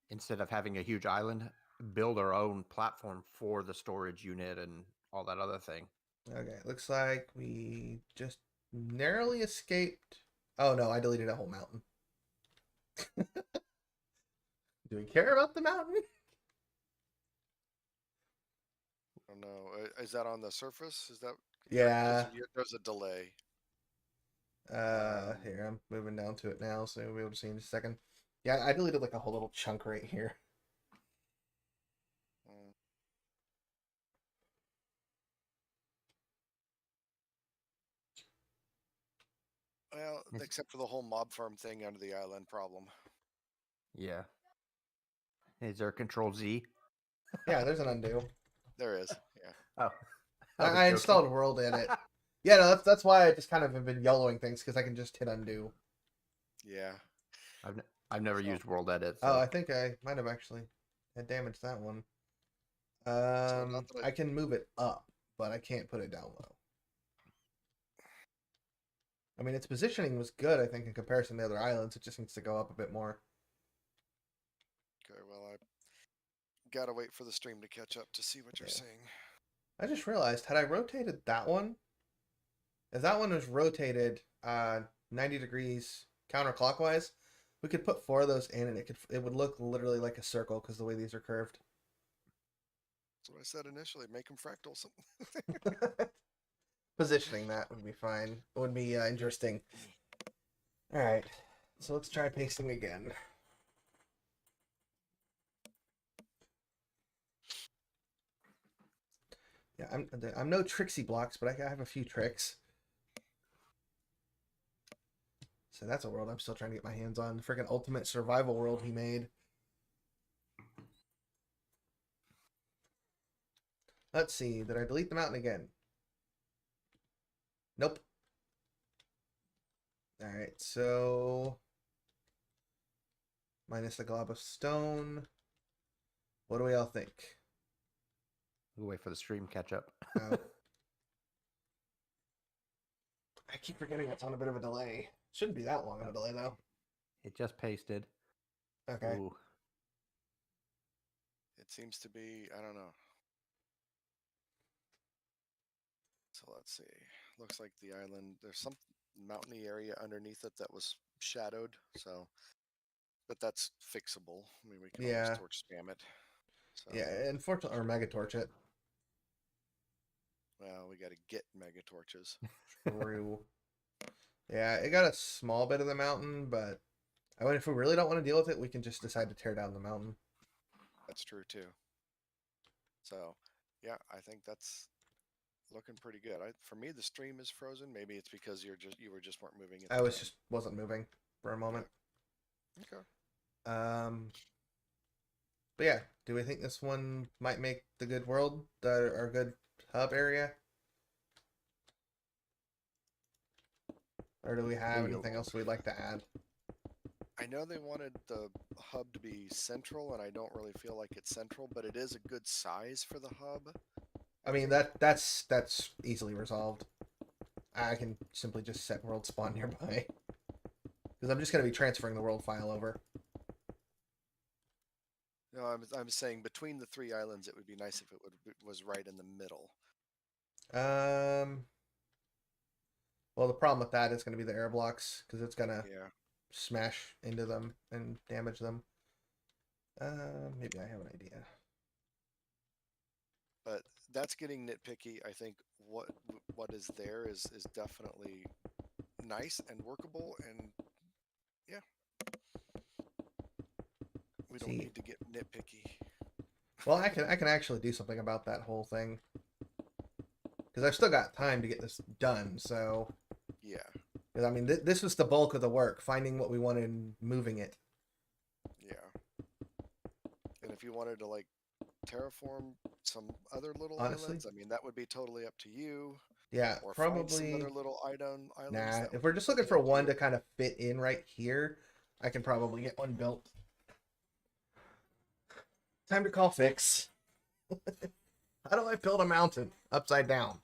instead of having a huge island, build our own platform for the storage unit and all that other thing. Okay, looks like we just narrowly escaped. Oh no, I deleted a whole mountain. Do we care about the mountain? Oh no, is that on the surface? Is that? Yeah. There's a delay. Here, I'm moving down to it now, so we'll be able to see in just a second. Yeah, I deleted like a whole little chunk right here. Well, except for the whole mob farm thing under the island problem. Yeah. Is there a Control Z? Yeah, there's an undo. There is. Yeah. Oh. I installed World in it. Yeah, no, that's why I just kind of have been YOLOing things, because I can just hit undo. Yeah. I've never used World Edit. So. Oh, I think I might have actually had damaged that one. I can move it up, but I can't put it down low. I mean, its positioning was good, I think, in comparison to the other islands. It just needs to go up a bit more. Okay, well, I gotta wait for the stream to catch up to see what you're saying. I just realized, had I rotated that one, if that one was rotated 90 degrees counterclockwise, we could put 4 of those in, and it would look literally like a circle because the way these are curved. That's what I said initially. Make them fractals. Positioning that would be fine. It would be interesting. All right, so let's try pasting again. Yeah, I'm no tricksy blocks, but I have a few tricks. So that's a world I'm still trying to get my hands on. The freaking ultimate survival world he made. Let's see. Did I delete the mountain again? Nope. All right, so minus the glob of stone. What do we all think? We'll wait for the stream catch up. I keep forgetting it's on a bit of a delay. Shouldn't be that long of a delay, though. It just pasted. Okay. Ooh. It seems to be, I don't know. So let's see. Looks like the island, there's some mountainy area underneath it that was shadowed, so, but that's fixable. I mean, we can always torch spam it. So, yeah, unfortunately, or mega torch it. Well, we got to get mega torches. True. Yeah, it got a small bit of the mountain, but I mean, if we really don't want to deal with it, we can just decide to tear down the mountain. That's true too. So, yeah, I think that's looking pretty good. For me, the stream is frozen. Maybe it's because you weren't moving. I wasn't moving for a moment. Okay. But yeah, do we think this one might make the good world, our good hub area? Or do we have anything else we'd like to add? I know they wanted the hub to be central, and I don't really feel like it's central, but it is a good size for the hub. I mean that's easily resolved. I can simply just set world spawn nearby because I'm just going to be transferring the world file over. No, I'm saying between the 3 islands, it would be nice if it was right in the middle. Well, the problem with that is going to be the air blocks because it's going to Yeah. smash into them and damage them. Maybe I have an idea. But that's getting nitpicky. I think what is there is definitely nice and workable, and yeah, we don't See, need to get nitpicky. well, I can actually do something about that whole thing because I've still got time to get this done. So, Yeah. because I mean, this was the bulk of the work: finding what we wanted and moving it. Yeah. And if you wanted to like terraform some other little Honestly, islands, I mean that would be totally up to you. yeah, Or find some probably. other little islands. Nah, That if would we're be just looking totally for up to one you. to kind of fit in right here, I can probably get one built. Time to call fix. How do I build a mountain upside down?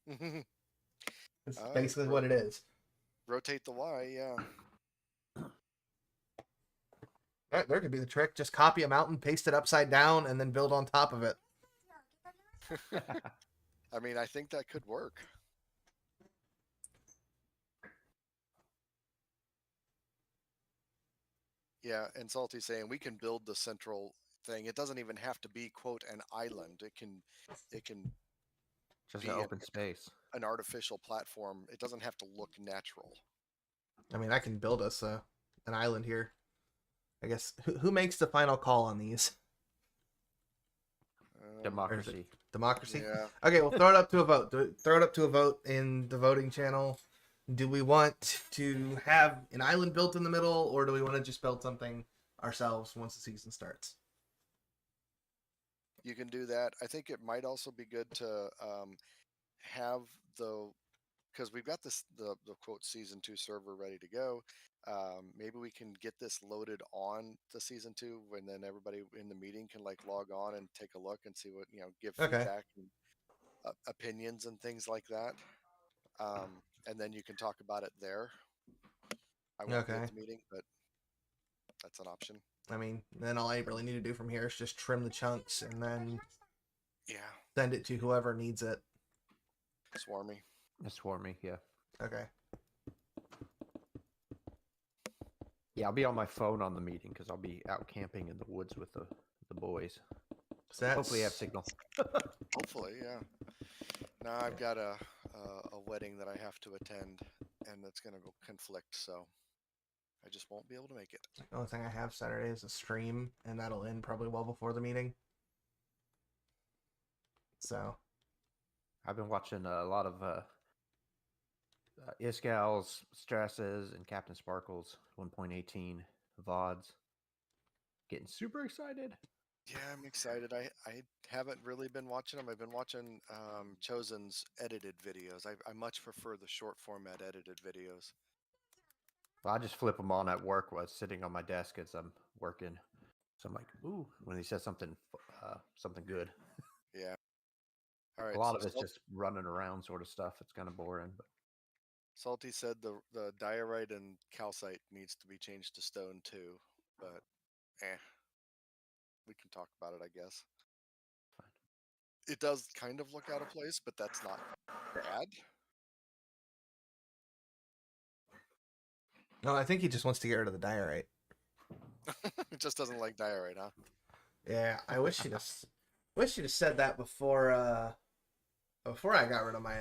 It's basically what it is. Rotate the Y, yeah. There could be the trick. Just copy a mountain, paste it upside down, and then build on top of it. I mean, I think that could work. Yeah, and Salty's saying we can build the central thing. It doesn't even have to be quote an island. It can Just an be open space. an artificial platform. It doesn't have to look natural. I mean, I can build us an island here. I guess who makes the final call on these? Democracy. Democracy. Yeah. Okay, well, throw it up to a vote. Throw it up to a vote in the voting channel. Do we want to have an island built in the middle, or do we want to just build something ourselves once the season starts? You can do that. I think it might also be good to have because we've got the quote season 2 server ready to go. Maybe we can get this loaded on the season 2, and then everybody in the meeting can like log on and take a look and see what give Okay. feedback and opinions and things like that. And then you can talk about it there. I won't be Okay. at the meeting, but that's an option. I mean, then all I really need to do from here is just trim the chunks and then Yeah. send it to whoever needs it. Swarmy. It's for me, yeah. Okay. Yeah, I'll be on my phone on the meeting because I'll be out camping in the woods with the boys. So Hopefully, have signal. Hopefully, yeah. Now I've got a wedding that I have to attend, and it's gonna go conflict, so I just won't be able to make it. The only thing I have Saturday is a stream, and that'll end probably well before the meeting. So I've been watching a lot of Iscal's, Stresses, and Captain Sparkle's 1.18 VODs. Getting super excited. Yeah, I'm excited. I haven't really been watching them. I've been watching Chosen's edited videos. I much prefer the short format edited videos. Well, I just flip them on at work while sitting on my desk as I'm working. So I'm like, ooh, when he says something good. Yeah. All right. A lot of it's just running around sort of stuff. It's kind of boring. But Salty said the diorite and calcite needs to be changed to stone too, but we can talk about it, I guess. fine. It does kind of look out of place, but that's not bad. no, I think he just wants to get rid of the diorite. It just doesn't like diorite, huh? Yeah, I wish you'd have said that before I got rid of my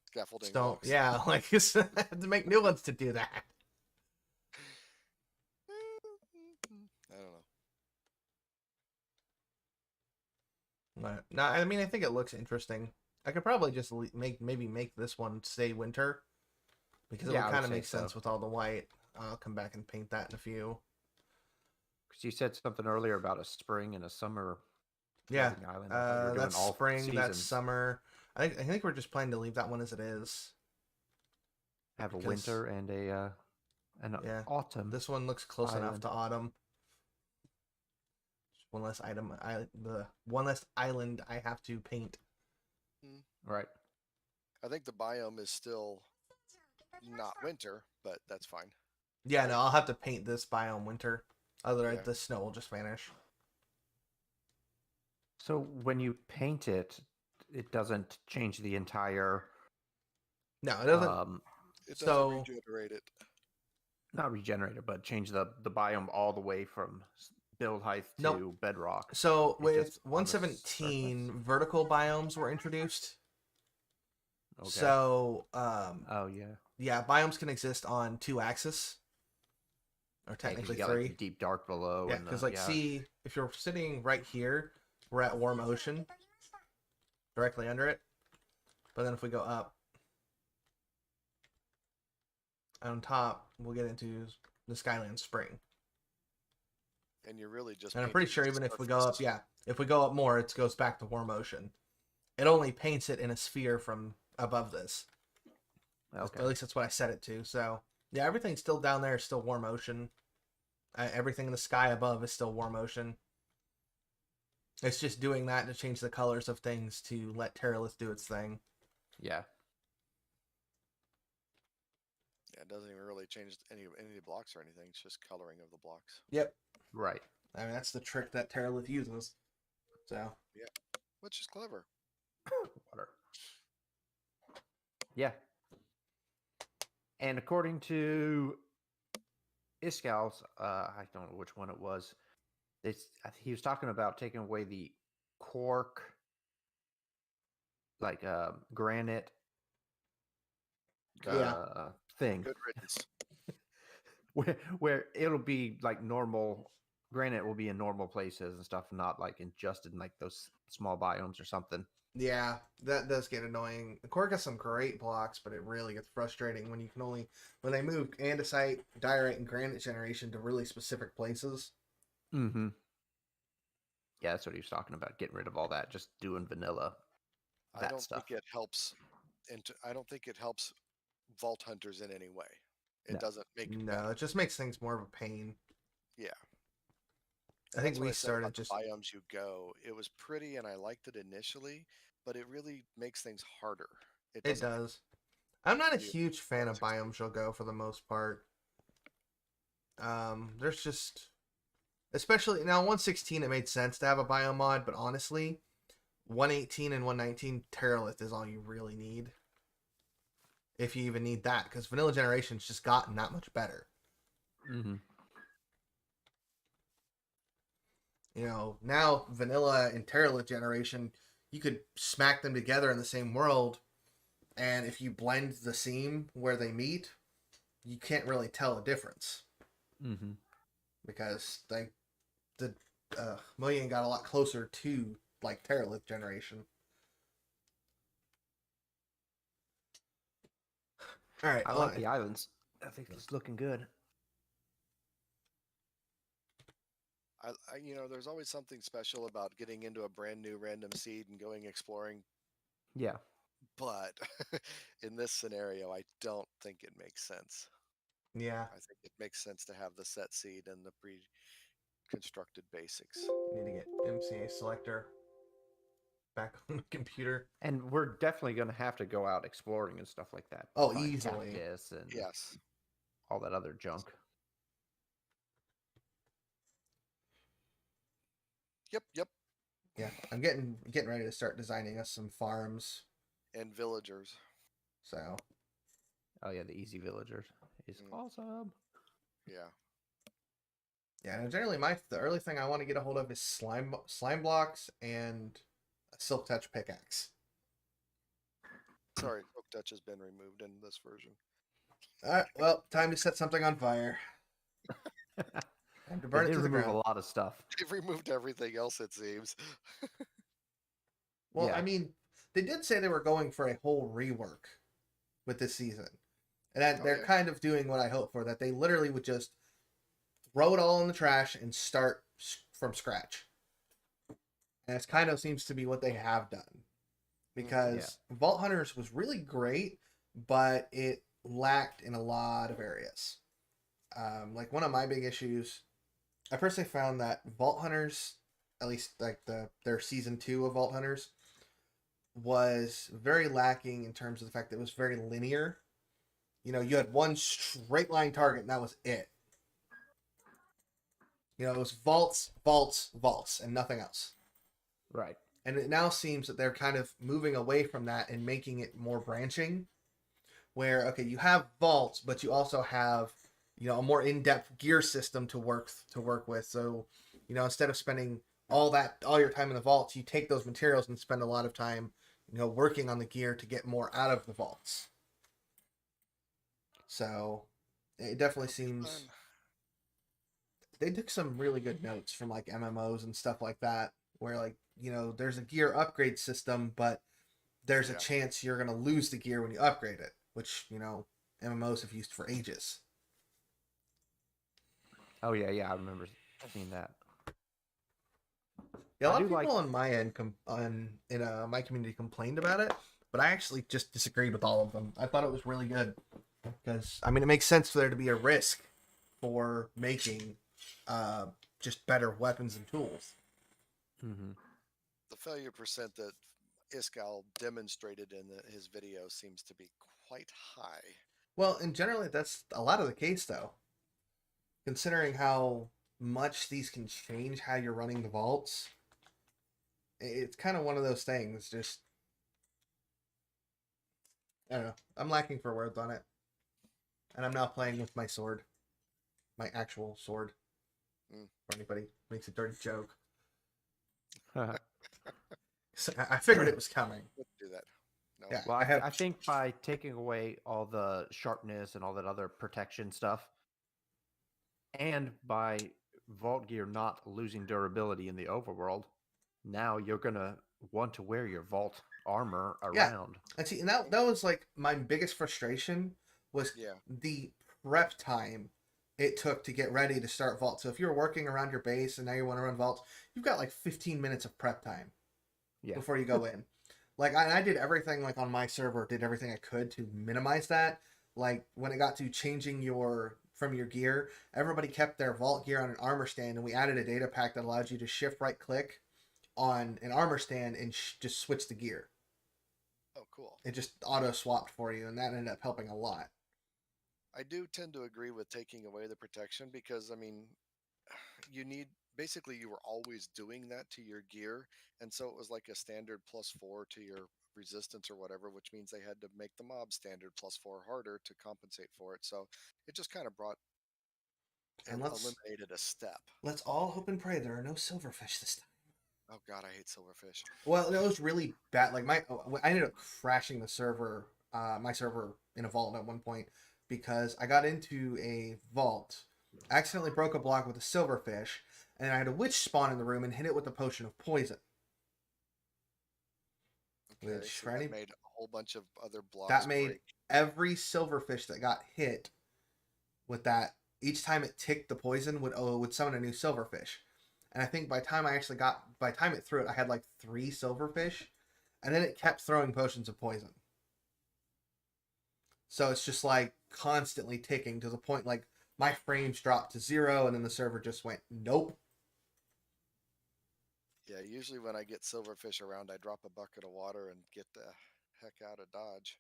Scaffolding stone. blocks. Yeah, like I had to make new ones to do that. I don't know. But, no, I mean I think it looks interesting. I could probably just maybe make this one stay winter because it Yeah, I would would kind of say make sense so. with all the white. I'll come back and paint that in a few. Because you said something earlier about a spring and a summer. Yeah, floating island. I thought you were doing that's all spring. That's seasons. summer. I think we're just planning to leave that one as it is. Have a because- winter and an Yeah, autumn. this one looks close enough Island. to autumn. one less item. The one less island I have to paint. Right. I think the biome is still not winter, but that's fine. Yeah, no, I'll have to paint this biome winter. Otherwise, Yeah. the snow will just vanish. So when you paint it, it doesn't change the entire. No, it doesn't. It doesn't So- regenerate it. Not regenerate it, but change the biome all the way from build height to Nope. bedrock. So It's with just on the 117, surface? vertical biomes were introduced. Okay. So oh yeah. yeah, biomes can exist on 2 axes, or Yeah, 'cause technically you got, 3. like, deep dark below. Yeah, and because see, if you're sitting right here, we're at warm ocean, directly under it. But then if we go up, on top, we'll get into the Skyland Spring. And you're really just. And I'm pretty painting sure the even if we go up, surface. yeah, if we go up more, it goes back to warm ocean. It only paints it in a sphere from above this. Okay. At least that's what I set it to. So yeah, everything still down there is still warm ocean. Everything in the sky above is still warm ocean. It's just doing that to change the colors of things to let Terralith do its thing. Yeah. Yeah, it doesn't even really change any of the blocks or anything. It's just coloring of the blocks. Yep. Right. I mean, that's the trick that Terralith uses. So Which is clever. Water. Yeah. And according to Iskall's, I don't know which one it was. He was talking about taking away the cork, like granite Yeah. thing, Good riddance. where it'll be like normal. Granite will be in normal places and stuff, not like just in like those small biomes or something. yeah, that does get annoying. The Cork has some great blocks, but it really gets frustrating when they move andesite, diorite, and granite generation to really specific places. Mm-hmm. Yeah, that's what he was talking about. Getting rid of all that, just doing vanilla. I don't think it helps. I don't think it helps vault hunters in any way. It No. doesn't make it No, better. it just makes things more of a pain. Yeah. I think That's what we said started about the just biomes you go. It was pretty and I liked it initially, but it really makes things harder. It doesn't does. I'm not a you- huge fan of 116. biomes you'll go for the most part. There's just, especially now 116, it made sense to have a biome mod, but honestly, 118 and 119 Terralith is all you really need. If you even need that, because vanilla generation's just gotten that much better. Mm-hmm. You know, now vanilla and Terralith generation, you could smack them together in the same world, and if you blend the seam where they meet, you can't really tell a difference Mm-hmm. because the Million got a lot closer to like Terralith generation. All right, I like the islands. I think it's looking good. there's always something special about getting into a brand new random seed and going exploring. Yeah. But in this scenario, I don't think it makes sense. Yeah, I think it makes sense to have the set seed and the pre-constructed basics. need to get MCA selector back on the computer. And we're definitely going to have to go out exploring and stuff like that. Oh, Find easily. cactus and Yes. all that other junk. Yep. Yeah, I'm getting ready to start designing us some farms. And villagers. So Oh yeah, the easy villagers is awesome. Yeah. yeah, and generally the early thing I want to get a hold of is slime blocks and a silk touch pickaxe. Sorry, Oak Touch has been removed in this version. All right, well, time to set something on fire. Time to burn They it to the remove ground. a lot of stuff. They've removed everything else, it seems. Well, Yeah. I mean, they did say they were going for a whole rework with this season. And that Oh, they're yeah. kind of doing what I hope for, that they literally would just throw it all in the trash and start from scratch. And it kind of seems to be what they have done. Because Vault Hunters was really great, but it lacked in a lot of areas. Like one of my big issues, I personally found that Vault Hunters at least like their season 2 of Vault Hunters, was very lacking in terms of the fact that it was very linear. You know, you had one straight line target and that was it. You know, it was vaults, vaults, vaults, and nothing else. Right. And it now seems that they're kind of moving away from that and making it more branching, where, okay, you have vaults, but you also have, you know, a more in-depth gear system to work with. So, you know, instead of spending all your time in the vaults, you take those materials and spend a lot of time, you know, working on the gear to get more out of the vaults. So it definitely seems they took some really good notes from like MMOs and stuff like that, where like, you know, there's a gear upgrade system, but there's a chance you're going to lose the gear when you upgrade it, which, you know, MMOs have used for ages. Oh yeah, I remember seeing that. Yeah, a lot of people on my end my community complained about it, but I actually just disagreed with all of them. I thought it was really good because, I mean, it makes sense for there to be a risk for making just better weapons and tools. Mm-hmm. The failure percent that Iskal demonstrated in his video seems to be quite high. Well, and generally that's a lot of the case, though. Considering how much these can change how you're running the vaults, it's kind of one of those things. Just, I don't know. I'm lacking for words on it. And I'm now playing with my sword. My actual sword. For anybody makes a dirty joke. So I figured it was coming. Let's do that. No. Yeah, Well, I think by taking away all the sharpness and all that other protection stuff, and by vault gear not losing durability in the overworld, now you're gonna want to wear your vault armor around. And see, and that was like my biggest frustration was the prep time it took to get ready to start vault. So if you're working around your base and now you want to run vaults, you've got like 15 minutes of prep time before you go in. Like I did everything like on my server, did everything I could to minimize that. Like when it got to changing from your gear, everybody kept their vault gear on an armor stand, and we added a data pack that allowed you to shift right click on an armor stand and just switch the gear. Oh, cool. It just auto swapped for you, and that ended up helping a lot. I do tend to agree with taking away the protection because, I mean, basically you were always doing that to your gear, and so it was like a standard +4 to your resistance or whatever, which means they had to make the mob standard +4 harder to compensate for it. So it just kind of eliminated a step. Let's all hope and pray there are no silverfish this time. Oh god, I hate silverfish. Well, it was really bad. Like I ended up crashing the server, my server in a vault at one point because I got into a vault, accidentally broke a block with a silverfish, and I had a witch spawn in the room and hit it with a potion of poison. Okay, so that made a whole bunch of other blocks. That made every silverfish that got hit with that, each time it ticked the poison would summon a new silverfish. And I think by the time it threw it, I had like 3 silverfish, and then it kept throwing potions of poison. So it's just like constantly ticking to the point like my frames dropped to 0, and then the server just went nope. Yeah, usually when I get silverfish around, I drop a bucket of water and get the heck out of Dodge.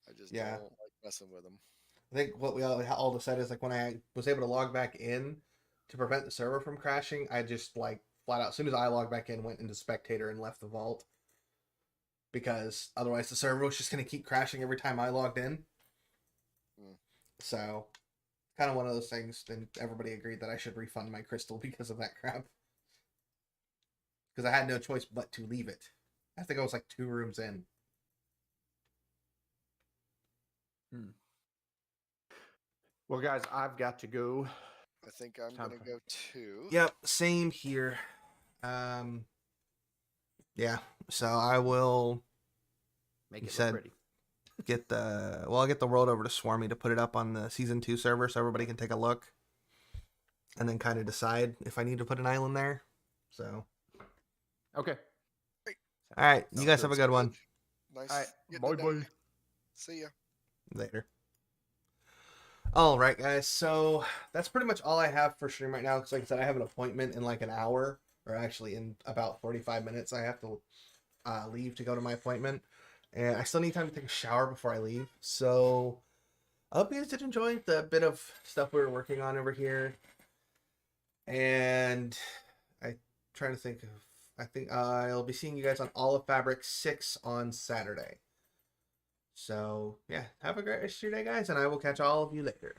I just don't like messing with them. I think what we all decided is like when I was able to log back in to prevent the server from crashing, I just like flat out, as soon as I logged back in, went into spectator and left the vault. Because otherwise the server was just going to keep crashing every time I logged in. So, kind of one of those things, and everybody agreed that I should refund my crystal because of that crap. Because I had no choice but to leave it. I think I was like 2 rooms in. Well, guys, I've got to go. I think I'm going to go too. Yep, same here. Yeah, so I will make it look pretty. I'll get the world over to Swarmy to put it up on the season 2 server so everybody can take a look. And then kind of decide if I need to put an island there. So. Okay. All right, you guys have a good one. Nice. All right, bye. See ya. Later. All right, guys. So that's pretty much all I have for stream right now. Because, like I said, I have an appointment in like an hour, or actually in about 45 minutes. I have to leave to go to my appointment, and I still need time to take a shower before I leave. So I hope you guys did enjoy the bit of stuff we were working on over here. And I trying to think of. I think I'll be seeing you guys on All of Fabric 6 on Saturday. So, yeah, have a great rest of your day, guys, and I will catch all of you later.